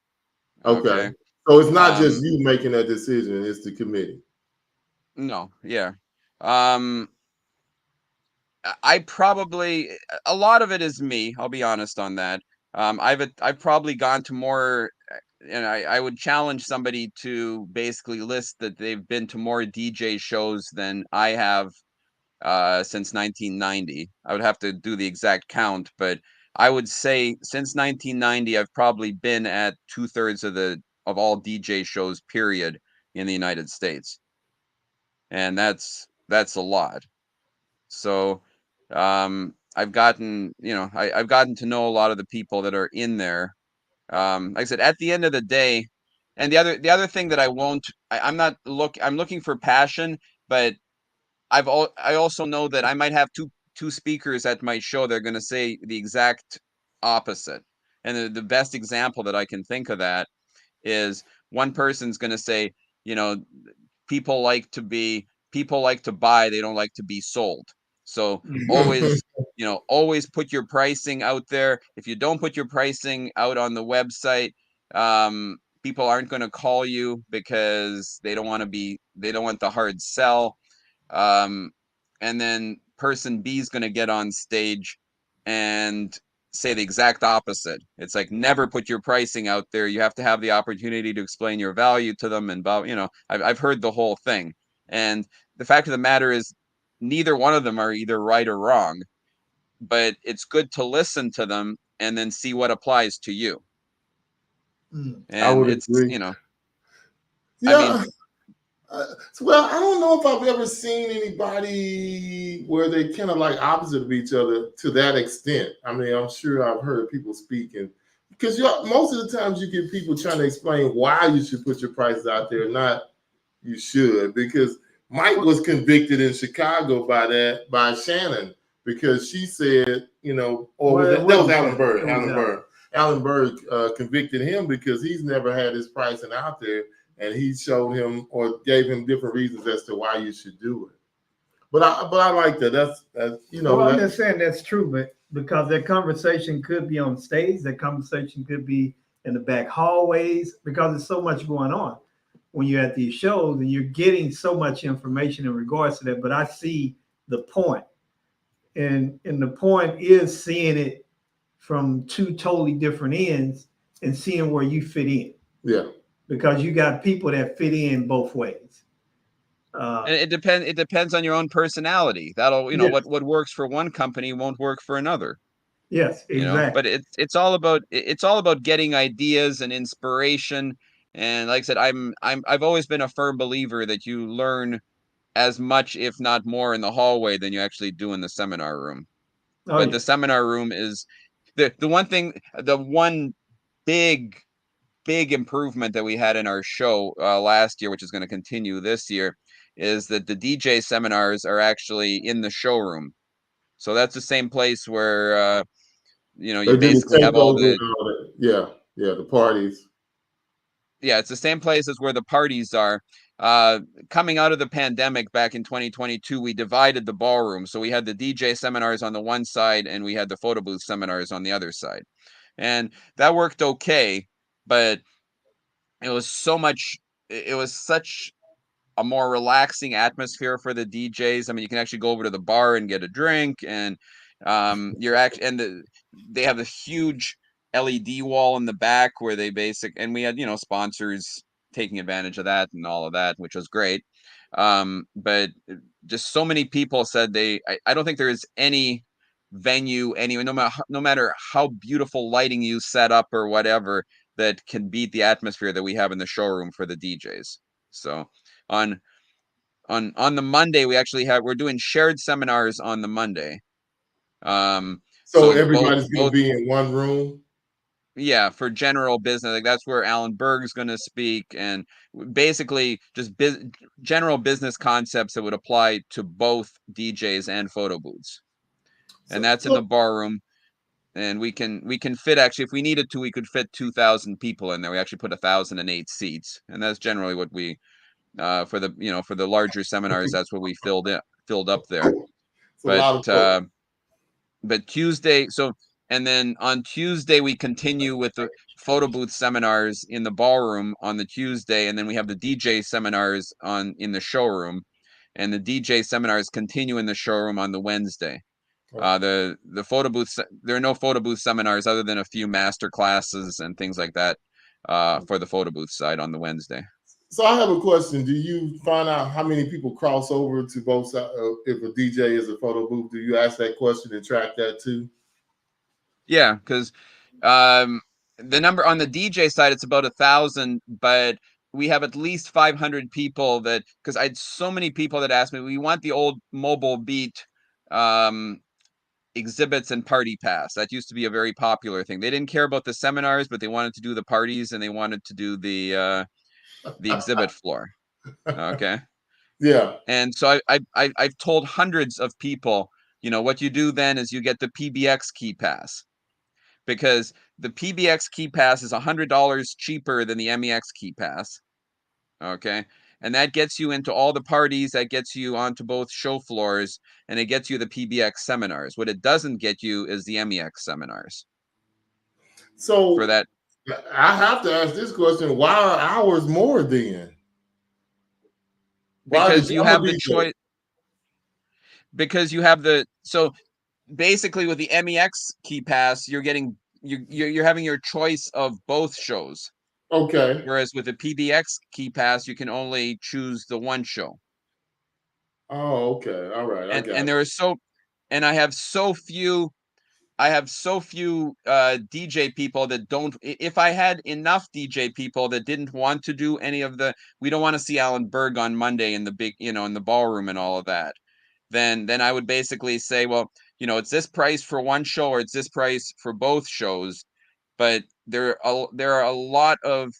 Okay. So it's not just Um, you making that decision; it's the committee. No, yeah. I probably a lot of it is me. I'll be honest on that. I've probably gone to more, and I would challenge somebody to basically list that they've been to more DJ shows than I have since 1990. I would have to do the exact count, but I would say since 1990, I've probably been at 2/3 of all DJ shows, period, in the United States, and that's a lot. So I've gotten, I've gotten to know a lot of the people that are in there. Like I said, at the end of the day, and the other thing that I'm looking for passion, but I also know that I might have two speakers at my show that are going to say the exact opposite. And the best example that I can think of that is one person's going to say, you know, people like to buy, they don't like to be sold. So always, always put your pricing out there. If you don't put your pricing out on the website, people aren't going to call you because they don't want the hard sell. And then person B is going to get on stage and say the exact opposite. It's like, never put your pricing out there. You have to have the opportunity to explain your value to them. And I've heard the whole thing. And the fact of the matter is, neither one of them are either right or wrong, but it's good to listen to them and then see what applies to you. Mm. And I would it's, agree. Yeah. I mean, well, I don't know if I've ever seen anybody where they kind of like opposite of each other to that extent. I mean, I'm sure I've heard people speaking, because most of the times you get people trying to explain why you should put your prices out there, not you should. Because Mike was convicted in Chicago by Shannon, because she said, that was Alan Berg. Alan Berg convicted him because he's never had his pricing out there. And he showed him or gave him different reasons as to why you should do it. But I like that. That's Well, I'm just saying that's true, but because that conversation could be on stage, that conversation could be in the back hallways, because there's so much going on when you're at these shows and you're getting so much information in regards to that. But I see the point. And the point is seeing it from two totally different ends and seeing where you fit in. Yeah. Because you got people that fit in both ways. And it depends on your own personality. That'll, what works for one company won't work for another. Yes, exactly. But it's all about getting ideas and inspiration. And like I said, I've always been a firm believer that you learn as much, if not more, in the hallway than you actually do in the seminar room. But the seminar room is the one big improvement that we had in our show last year, which is going to continue this year, is that the DJ seminars are actually in the showroom. So that's the same place where you basically have all the the parties. Yeah, it's the same place as where the parties are. Coming out of the pandemic back in 2022, we divided the ballroom. So we had the DJ seminars on the one side and we had the photo booth seminars on the other side. And that worked okay. But it was such a more relaxing atmosphere for the DJs. I mean, you can actually go over to the bar and get a drink, and they have a huge LED wall in the back where and we had, sponsors taking advantage of that and all of that, which was great. But just so many people said I don't think there is any venue anyway, no matter how beautiful lighting you set up or whatever, that can beat the atmosphere that we have in the showroom for the DJs. So on the Monday, we're doing shared seminars on the Monday. So everybody's going to be in one room? Yeah, for general business. Like that's where Alan Berg's going to speak, and basically just general business concepts that would apply to both DJs and photo booths. And that's in the bar room. And we can fit, actually, if we needed to, we could fit 2,000 people in there. We actually put 1,008 seats, and that's generally what we for the larger seminars. That's what we filled up there. But but Tuesday, and then on Tuesday we continue with the photo booth seminars in the ballroom on the Tuesday, and then we have the DJ seminars in the showroom, and the DJ seminars continue in the showroom on the Wednesday. The photo booth, there are no photo booth seminars other than a few master classes and things like that for the photo booth side on the Wednesday. So I have a question. Do you find out how many people cross over to both sides? If a DJ is a photo booth, do you ask that question and track that too? Yeah, because the number on the DJ side, it's about 1,000, but we have at least 500 people because I had so many people that asked me, we want the old Mobile Beat exhibits and party pass. That used to be a very popular thing. They didn't care about the seminars, but they wanted to do the parties and they wanted to do the exhibit floor. Okay. Yeah. And so I've told hundreds of people, what you do then is you get the PBX key pass, because the PBX key pass is $100 cheaper than the MEX key pass. Okay. And that gets you into all the parties, that gets you onto both show floors, and it gets you the PBX seminars. What it doesn't get you is the MEX seminars. So for that, I have to ask this question: why are hours more then? Because you have the choice. Because you have so basically with the MEX key pass, you're having your choice of both shows. Okay. Whereas with the PBX key pass, you can only choose the one show. Oh, okay. All right. And there are I have so few DJ people that don't. If I had enough DJ people that didn't want to do any of we don't want to see Alan Berg on Monday in the big, in the ballroom and all of that, then I would basically say, well, it's this price for one show or it's this price for both shows. But there are a lot of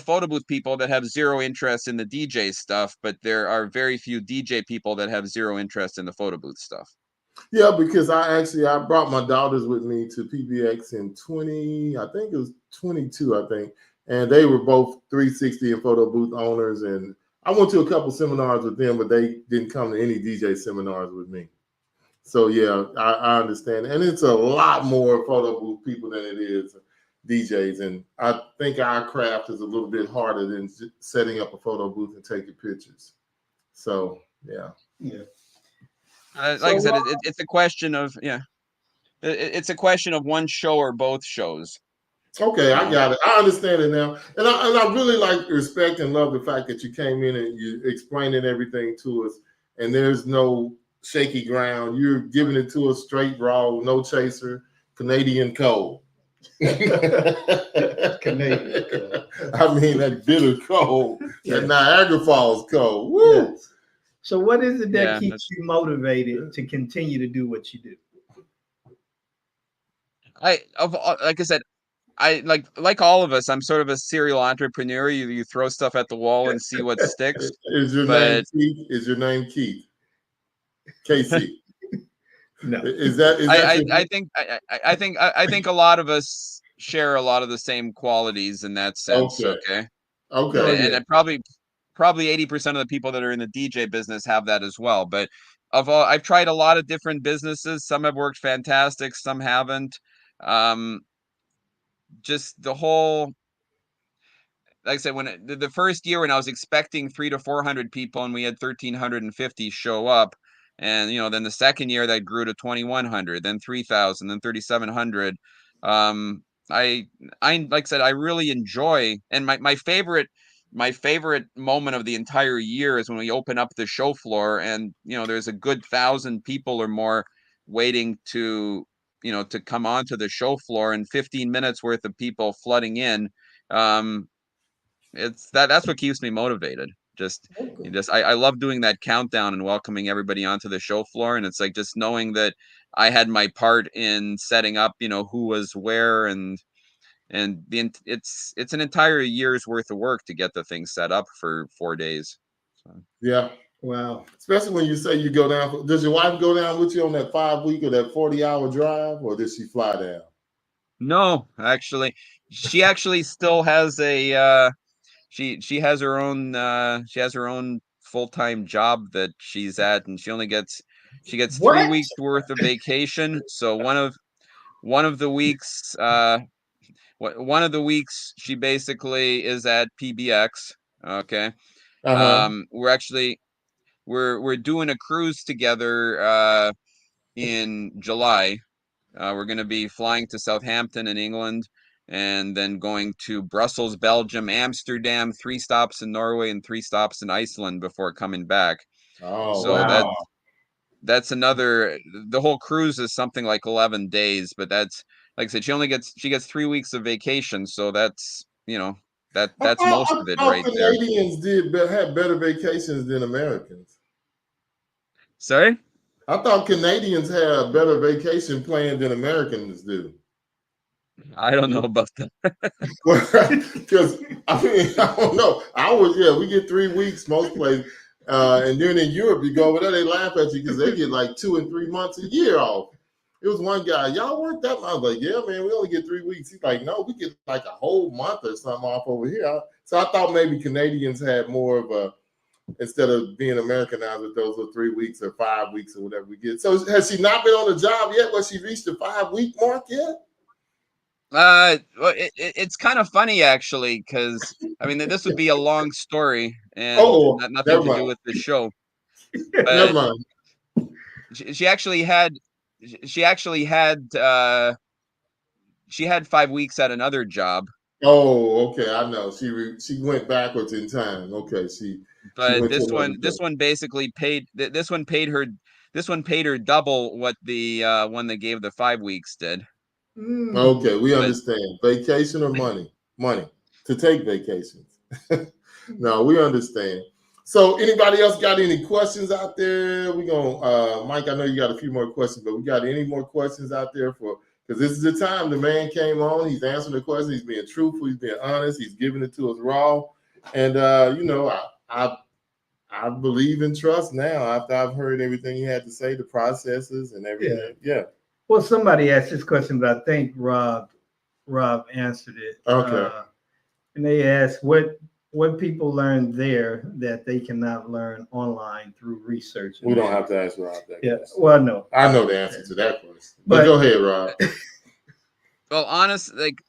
photo booth people that have zero interest in the DJ stuff, but there are very few DJ people that have zero interest in the photo booth stuff. Yeah, because I brought my daughters with me to PBX in 22, and they were both 360 and photo booth owners, and I went to a couple seminars with them, but they didn't come to any DJ seminars with me. So yeah, I understand, and it's a lot more photo booth people than it is DJs, and I think our craft is a little bit harder than setting up a photo booth and taking pictures. So yeah. Like I said, it's a question of it's a question of one show or both shows. Okay, I got it. I understand it now, and I really respect and love the fact that you came in and you explaining everything to us, and there's no shaky ground. You're giving it to us straight raw, no chaser, Canadian cold. Canadian cold. I mean that bitter cold, that Niagara Falls cold. Woo! Yes. So what is it that keeps you motivated to continue to do what you do? Like I said, I like all of us, I'm sort of a serial entrepreneur. You throw stuff at the wall and see what sticks. Is your name Keith? Is your name Keith? Casey. No. I think a lot of us share a lot of the same qualities in that sense. Okay. And probably 80% of the people that are in the DJ business have that as well. But I've tried a lot of different businesses. Some have worked fantastic, some haven't. Just the whole, like I said, when the first year when I was expecting 300 to 400 people and we had 1,350 show up, and then the second year that grew to 2,100, then 3,000, then 3,700. I like I said, I really enjoy, and my favorite moment of the entire year is when we open up the show floor and there's a good 1,000 people or more waiting to come onto the show floor, and 15 minutes worth of people flooding in. That's what keeps me motivated. I love doing that countdown and welcoming everybody onto the show floor, and it's like just knowing that I had my part in setting up who was where, and it's an entire year's worth of work to get the thing set up for 4 days. So. Yeah. Wow. Especially when you say you go down. Does your wife go down with you on that 5-week or that 40-hour drive, or does she fly down? No, actually, she actually still has a she has her own full-time job that she's at, and she only gets She gets 3 What? weeks worth of vacation. So one of the weeks, one of the weeks she basically is at PBX. Okay. We're doing a cruise together in July. We're going to be flying to Southampton in England, and then going to Brussels, Belgium, Amsterdam, 3 stops in Norway, and 3 stops in Iceland before coming back. Oh, So wow. that's another. The whole cruise is something like 11 days, but that's, like I said, she gets 3 weeks of vacation, so that's that's most of it right there. Canadians had better vacations than Americans. Sorry? I thought Canadians had a better vacation plan than Americans do. I don't know about that. Because I don't know. We get 3 weeks most places. And then in Europe, you go over there, they laugh at you because they get like 2 and 3 months a year off. It was one guy, y'all work that long? I was like, yeah, man, we only get 3 weeks. He's like, no, we get like a whole month or something off over here. So I thought maybe Canadians had more of a, instead of being Americanized with those 3 weeks or 5 weeks or whatever we get. So has she not been on the job yet? Was she reached the 5-week mark yet? Well, it's kind of funny actually, because I mean this would be a long story and nothing to do with the show. Never mind. She actually had 5 weeks at another job. Oh, okay, I know. She went backwards in time. Okay, But this one basically paid. This one paid her double what the one that gave the 5 weeks did. Okay, we understand. Vacation or money? Money to take vacations. No, we understand. So anybody else got any questions out there? We're gonna Mike, I know you got a few more questions, but we got any more questions out there because this is the time the man came on, he's answering the questions, he's being truthful, he's being honest, he's giving it to us raw. And I believe in trust now after I've heard everything he had to say, the processes and everything. Yeah. Well, somebody asked this question, but I think Rob answered it. Okay. And they asked what people learn there that they cannot learn online through research. We don't have to ask Rob that question. Well, no. I know the answer to that question. But go ahead, Rob. Well, honestly, like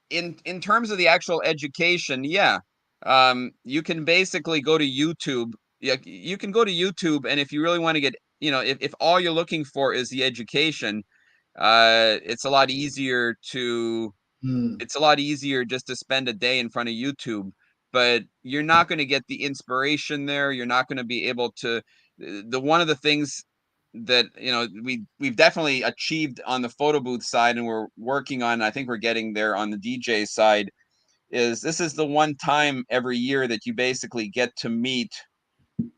in terms of the actual education, you can basically go to YouTube. Yeah, you can go to YouTube, and if you really want to get, if all you're looking for is the education, it's a lot easier just to spend a day in front of YouTube. But you're not going to get the inspiration there. You're not going to be able to. One of the things that we've definitely achieved on the photo booth side, and we're working on, I think we're getting there on the DJ side, is this is the one time every year that you basically get to meet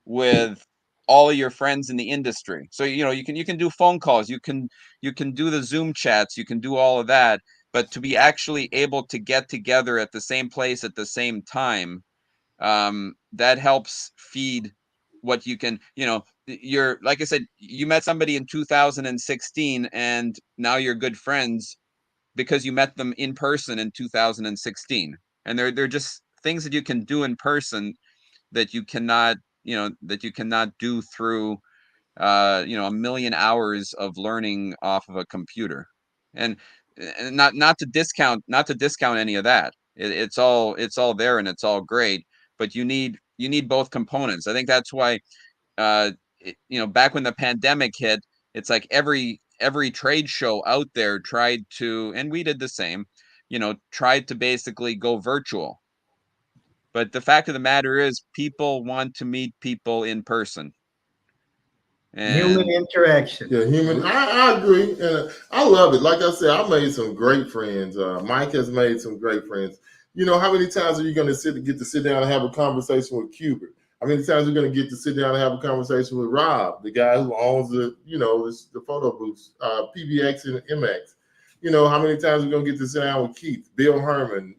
with all of your friends in the industry. So you can do phone calls, you can do the Zoom chats, you can do all of that, but to be actually able to get together at the same place at the same time, that helps feed what you can. You're, like I said, you met somebody in 2016 and now you're good friends because you met them in person in 2016, and they're just things that you can do in person that you cannot do through a million hours of learning off of a computer. And not to discount any of that. It's all there and it's all great, but you need both components. I think that's why back when the pandemic hit, it's like every trade show out there tried to, and we did the same, tried to basically go virtual. But the fact of the matter is, people want to meet people in person. And human interaction. Yeah, human. I agree, and I love it. Like I said, I made some great friends. Mike has made some great friends. How many times are you going to get to sit down and have a conversation with Cubert? How many times are you going to get to sit down and have a conversation with Rob, the guy who owns the photo booths, PBX and MX? How many times are you going to get to sit down with Keith, Bill Herman?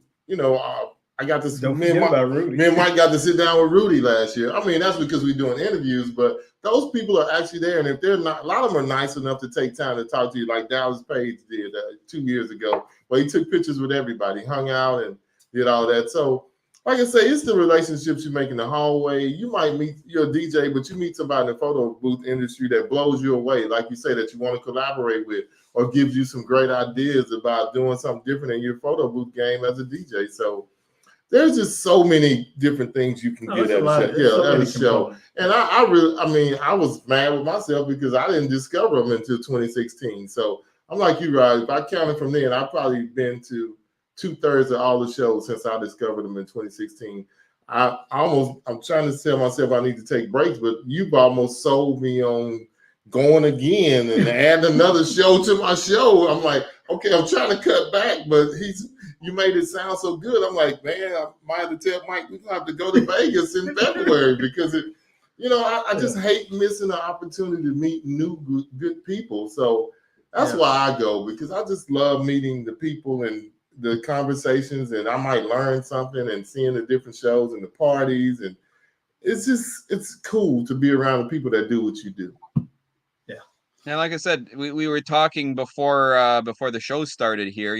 I got to. Don't forget about Rudy. Me and Mike got to sit down with Rudy last year. I mean, that's because we're doing interviews, but those people are actually there. And if they're not, a lot of them are nice enough to take time to talk to you, like Dallas Page did 2 years ago, where he took pictures with everybody, hung out and did all that. So like I say, it's the relationships you make in the hallway. You might meet, you're a DJ, but you meet somebody in the photo booth industry that blows you away, like you say, that you want to collaborate with, or gives you some great ideas about doing something different in your photo booth game as a DJ. So there's just so many different things you can get at a show. And I really, I mean, I was mad with myself because I didn't discover them until 2016. So I'm like you, Rod. If I counted from then, I've probably been to 2/3 of all the shows since I discovered them in 2016. I'm trying to tell myself I need to take breaks, but you've almost sold me on going again and add another show to my show. I'm like, okay, I'm trying to cut back, but you made it sound so good. I'm like, man, I might have to tell Mike we're gonna have to go to Vegas in February because I just hate missing the opportunity to meet new good people. So that's why I go, because I just love meeting the people and the conversations, and I might learn something, and seeing the different shows and the parties, and it's cool to be around the people that do what you do. Yeah, like I said, we were talking before the show started here.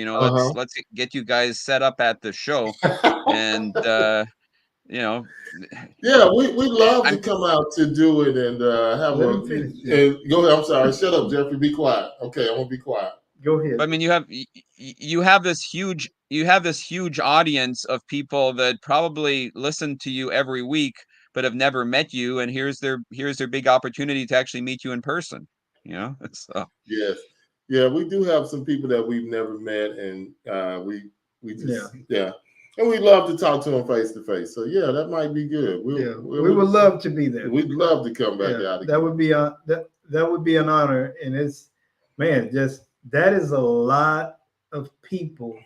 Let's get you guys set up at the show, and Yeah, we love to come out to do it and have go ahead. I'm sorry. Shut up, Jeffrey. Be quiet. Okay, I'm gonna be quiet. Go ahead. I mean, you have this huge audience of people that probably listen to you every week, but have never met you, and here's their big opportunity to actually meet you in person. So. Yes, yeah, we do have some people that we've never met, and we just and we love to talk to them face to face. So yeah, that might be good. We would love to be there. We'd love to come back out again. That would be that would be an honor, and that is a lot of people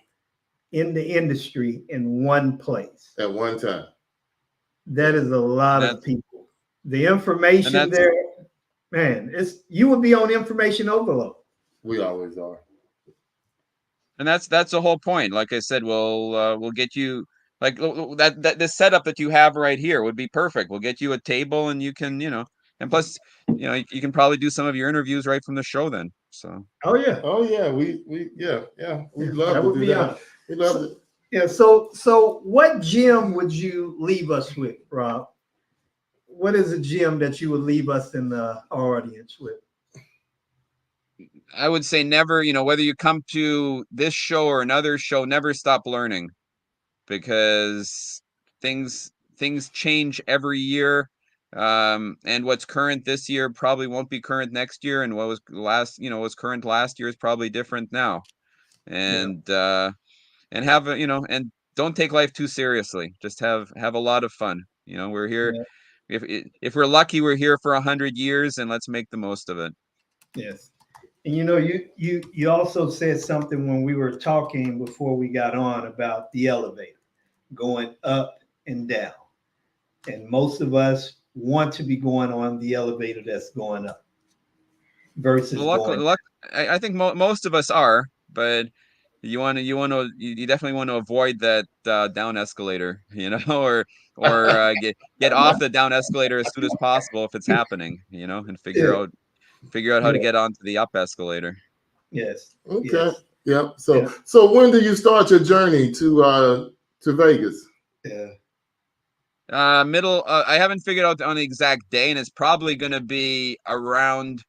in the industry in one place at one time. That is a lot of people. The information there. Man, you would be on information overload. We always are, and that's the whole point. Like I said, we'll get you like that the setup that you have right here would be perfect. We'll get you a table, and you can and plus you can probably do some of your interviews right from the show then. So oh yeah, we love to do that. We love it. Yeah. So what gem would you leave us with, Rob? What is a gem that you would leave us in the audience with? I would say never, whether you come to this show or another show, never stop learning, because things change every year. And what's current this year probably won't be current next year. And what was was current last year is probably different now. And, and have and don't take life too seriously. Just have a lot of fun. We're here. Yeah. If we're lucky, we're here for 100 years, and let's make the most of it. Yes. And you also said something when we were talking before we got on about the elevator going up and down. And most of us want to be going on the elevator that's going up versus I think most of us are, but you definitely want to avoid that down escalator, or get off the down escalator as soon as possible if it's happening, and figure out how to get onto the up escalator. Yes. Okay. Yes. Yep. So when do you start your journey to Vegas? Yeah. I haven't figured out on the exact day, and it's probably going to be around.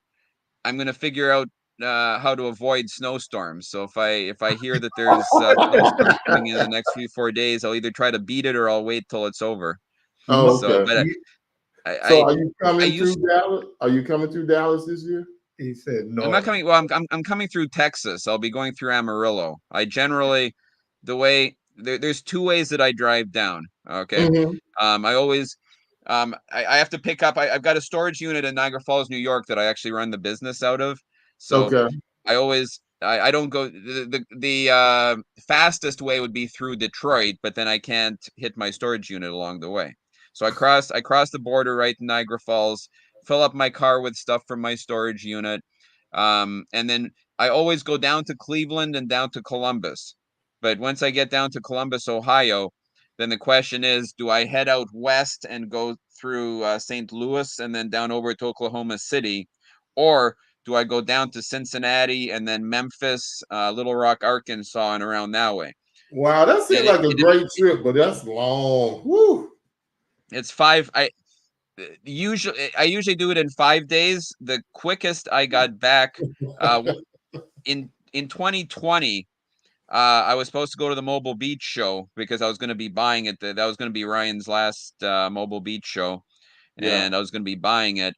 I'm going to figure out how to avoid snowstorms. So if I hear that there's snowstorms coming in the next 4 days, I'll either try to beat it or I'll wait till it's over. Oh, okay. Are you coming through Dallas? Are you coming through Dallas this year? He said no. I'm not coming. Well, I'm coming through Texas. I'll be going through Amarillo. I generally there's two ways that I drive down. Okay. Mm-hmm. I always I have to pick up. I've got a storage unit in Niagara Falls, New York, that I actually run the business out of. So I don't go the fastest way would be through Detroit, but then I can't hit my storage unit along the way. So I cross the border right in Niagara Falls, fill up my car with stuff from my storage unit, and then I always go down to Cleveland and down to Columbus. But once I get down to Columbus, Ohio, then the question is, do I head out west and go through St. Louis and then down over to Oklahoma City, or do I go down to Cincinnati and then Memphis, Little Rock, Arkansas, and around that way? Wow, that seems like a great trip, but that's long. Woo. It's 5. I usually do it in 5 days. The quickest I got back in 2020. I was supposed to go to the Mobile Beach show because I was going to be buying it. That was going to be Ryan's last Mobile Beach show, and I was going to be buying it,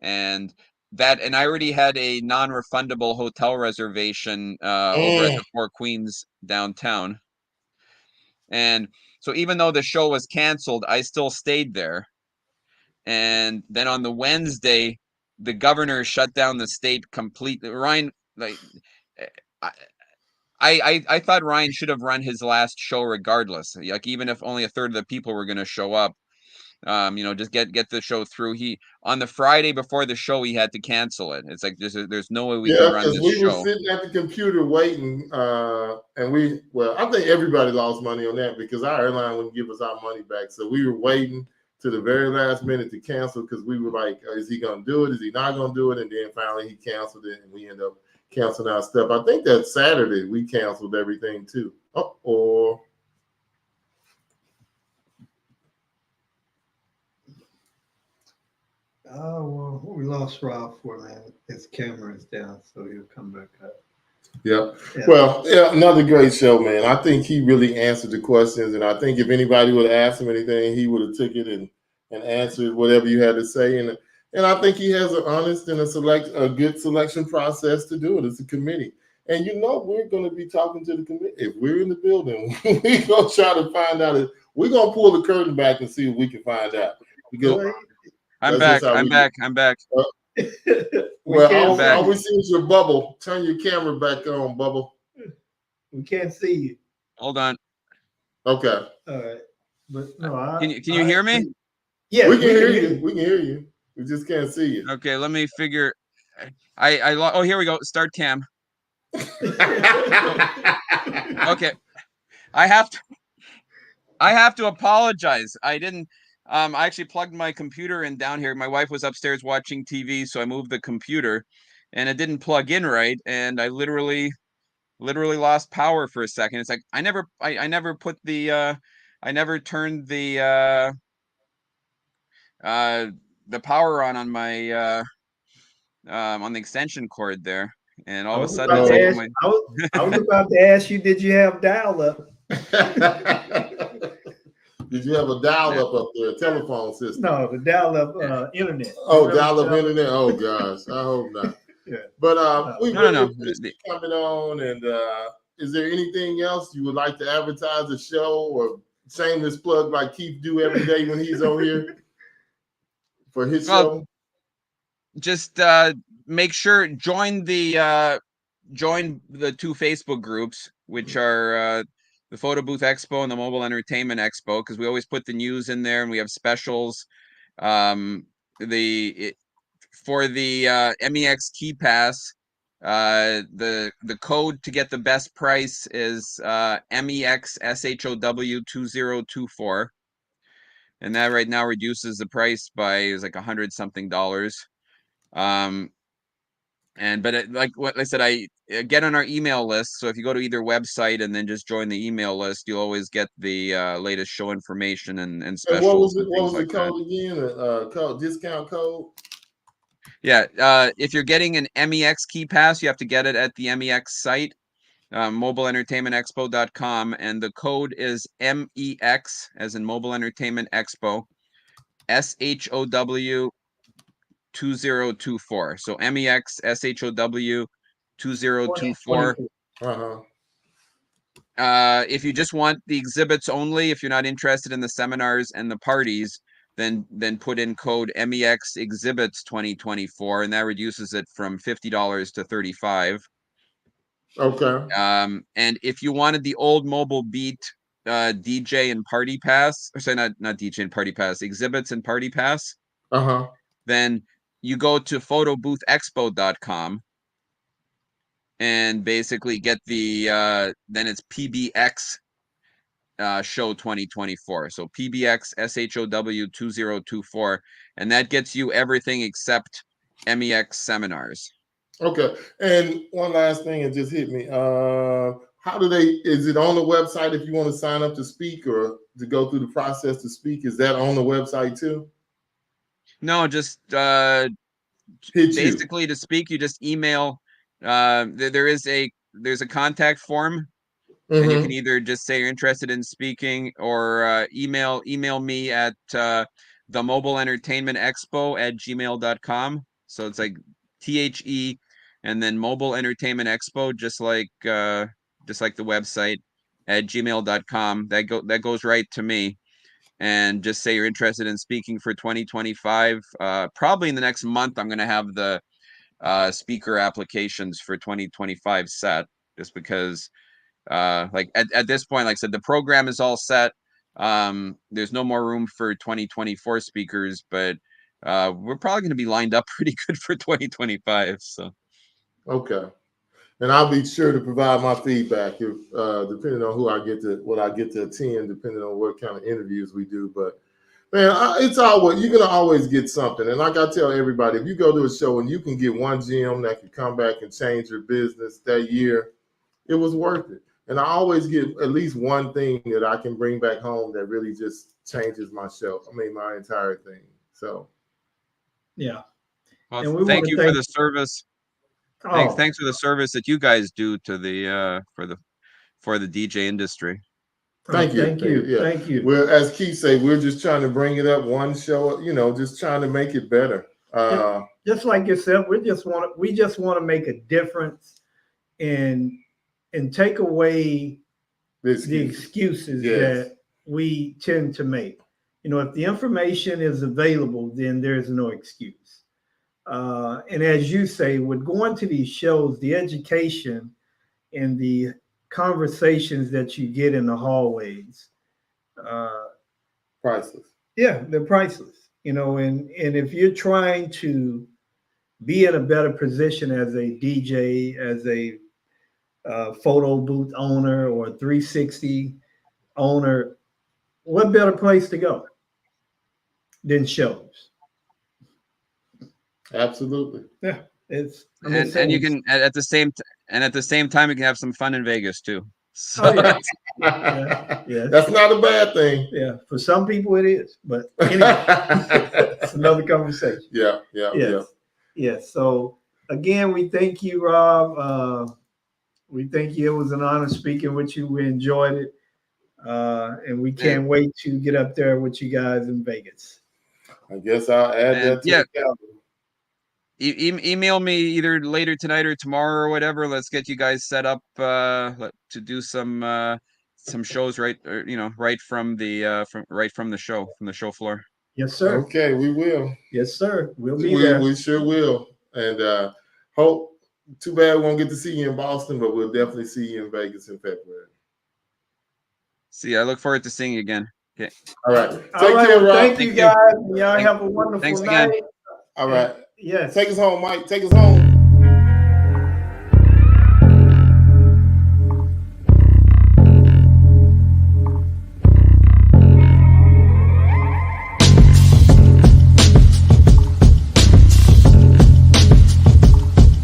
and I already had a non-refundable hotel reservation over at the Four Queens downtown, and so even though the show was canceled, I still stayed there. And then on the Wednesday, the governor shut down the state completely. Ryan, like, I thought Ryan should have run his last show regardless. Like, even if only a third of the people were going to show up, just get the show through. On the Friday before the show, he had to cancel it. It's like there's no way we can run this we show. were sitting at the computer waiting, and I think everybody lost money on that because our airline wouldn't give us our money back. So we were waiting to the very last minute to cancel because we were like, is he going to do it? Is he not going to do it? And then finally he canceled it, and we ended up canceling our stuff. I think that Saturday we canceled everything too. Well, we lost Rob for a minute. His camera is down, so he'll come back up. Yeah. Well, another great show, man. I think he really answered the questions, and I think if anybody would have asked him anything, he would have took it and answered whatever you had to say. And I think he has an honest and a good selection process to do it. It's a committee. And we're going to be talking to the committee. If we're in the building, we're going to try to find out. We're going to pull the curtain back and see what we can find out. Because I'm back. Well, all we see is your bubble. Turn your camera back on, Bubble. We can't see you. Hold on. Okay. All right. But no, can you hear me? Yeah, we can hear you. We can hear you. We just can't see you. Okay, let me figure. Oh, here we go. Start cam. Okay. I have to apologize. I didn't. I actually plugged my computer in down here. My wife was upstairs watching TV, so I moved the computer, and it didn't plug in right, and I literally lost power for a second. It's like I never put the I never turned the power on my on the extension cord there, and all of a sudden it's like I was about to ask you, did you have dial-up? Did you have a dial-up up there, a telephone system? No, the dial-up internet. Oh, dial-up internet. Oh gosh, I hope not. Yeah. But we no. coming on, and is there anything else you would like to advertise the show or shameless plug like Keith do every day when he's on here for his show? Just make sure join the 2 Facebook groups, which are the Photo Booth Expo and the Mobile Entertainment Expo, because we always put the news in there and we have specials. For the MEX Key Pass, the code to get the best price is MEX SHOW 2024, and that right now reduces the price by like $100-something. Like what I said, I get on our email list. So if you go to either website and then just join the email list, you'll always get the latest show information and specials. What was the code again? Discount code? Yeah, if you're getting an MEX Key Pass, you have to get it at the MEX site, mobileentertainmentexpo.com, and the code is MEX, as in Mobile Entertainment Expo, SHOW 2024. So MEX SHOW 2024. If you just want the exhibits only, if you're not interested in the seminars and the parties, then put in code MEX Exhibits 2024, and that reduces it from $50 to $35. Okay. And if you wanted the old Mobile Beat DJ and Party Pass, or sorry, not DJ and Party Pass, Exhibits and Party Pass, then you go to photoboothexpo.com and basically get the then it's PBX show 2024. So PBX SHOW 2024, and that gets you everything except MEX seminars. Okay. And one last thing, it just hit me. How how do they? Is it on the website if you want to sign up to speak or to go through the process to speak? Is that on the website too? No, just Hit you. basically to speak, you just email. There's a contact form, and you can either just say you're interested in speaking or email me at the Mobile Entertainment Expo at gmail.com. So it's like THE and then Mobile Entertainment Expo, just like the website at gmail.com. That goes right to me. And just say you're interested in speaking for 2025. Probably in the next month, I'm going to have the speaker applications for 2025 set, just because like at this point, like I said, the program is all set. There's no more room for 2024 speakers, but we're probably going to be lined up pretty good for 2025. So okay, and I'll be sure to provide my feedback if depending on what I get to attend, depending on what kind of interviews we do. But man, it's always, you're gonna always get something. And like I tell everybody, if you go to a show and you can get one gem that can come back and change your business that year, it was worth it. And I always get at least one thing that I can bring back home that really just changes my show. I mean, my entire thing. So, Yeah. well, thank you for the service. Thanks for the service that you guys do to the for the DJ industry. Thank you. Yeah. Thank you. Well, as Keith say, we're just trying to bring it up one show, just trying to make it better. Just like yourself, we just want to make a difference and take away the excuses that we tend to make. If the information is available, then there's no excuse. And as you say, with going to these shows, the education and the conversations that you get in the hallways, priceless. Yeah, they're priceless. And if you're trying to be in a better position as a DJ, as a photo booth owner or 360 owner, what better place to go than shows? Absolutely. Yeah, and you can at the same time you can have some fun in Vegas too. So. Oh, yeah. That's not a bad thing. Yeah, for some people it is, but anyway, it's another conversation. Yeah. So again, we thank you, Rob. We thank you. It was an honor speaking with you. We enjoyed it, and we can't wait to get up there with you guys in Vegas. I guess I'll add that to the calendar. Email me either later tonight or tomorrow or whatever. Let's get you guys set up to do some shows right from the show floor. Yes, sir. Okay, we will. Yes, sir. We'll be there. We sure will. And hope. Too bad we won't get to see you in Boston, but we'll definitely see you in Vegas in February. See, I look forward to seeing you again. Okay. All right. Take care, Rob. Thank you, guys. Y'all have a wonderful night. Again. All right. Yes. Take us home, Mike. Take us home.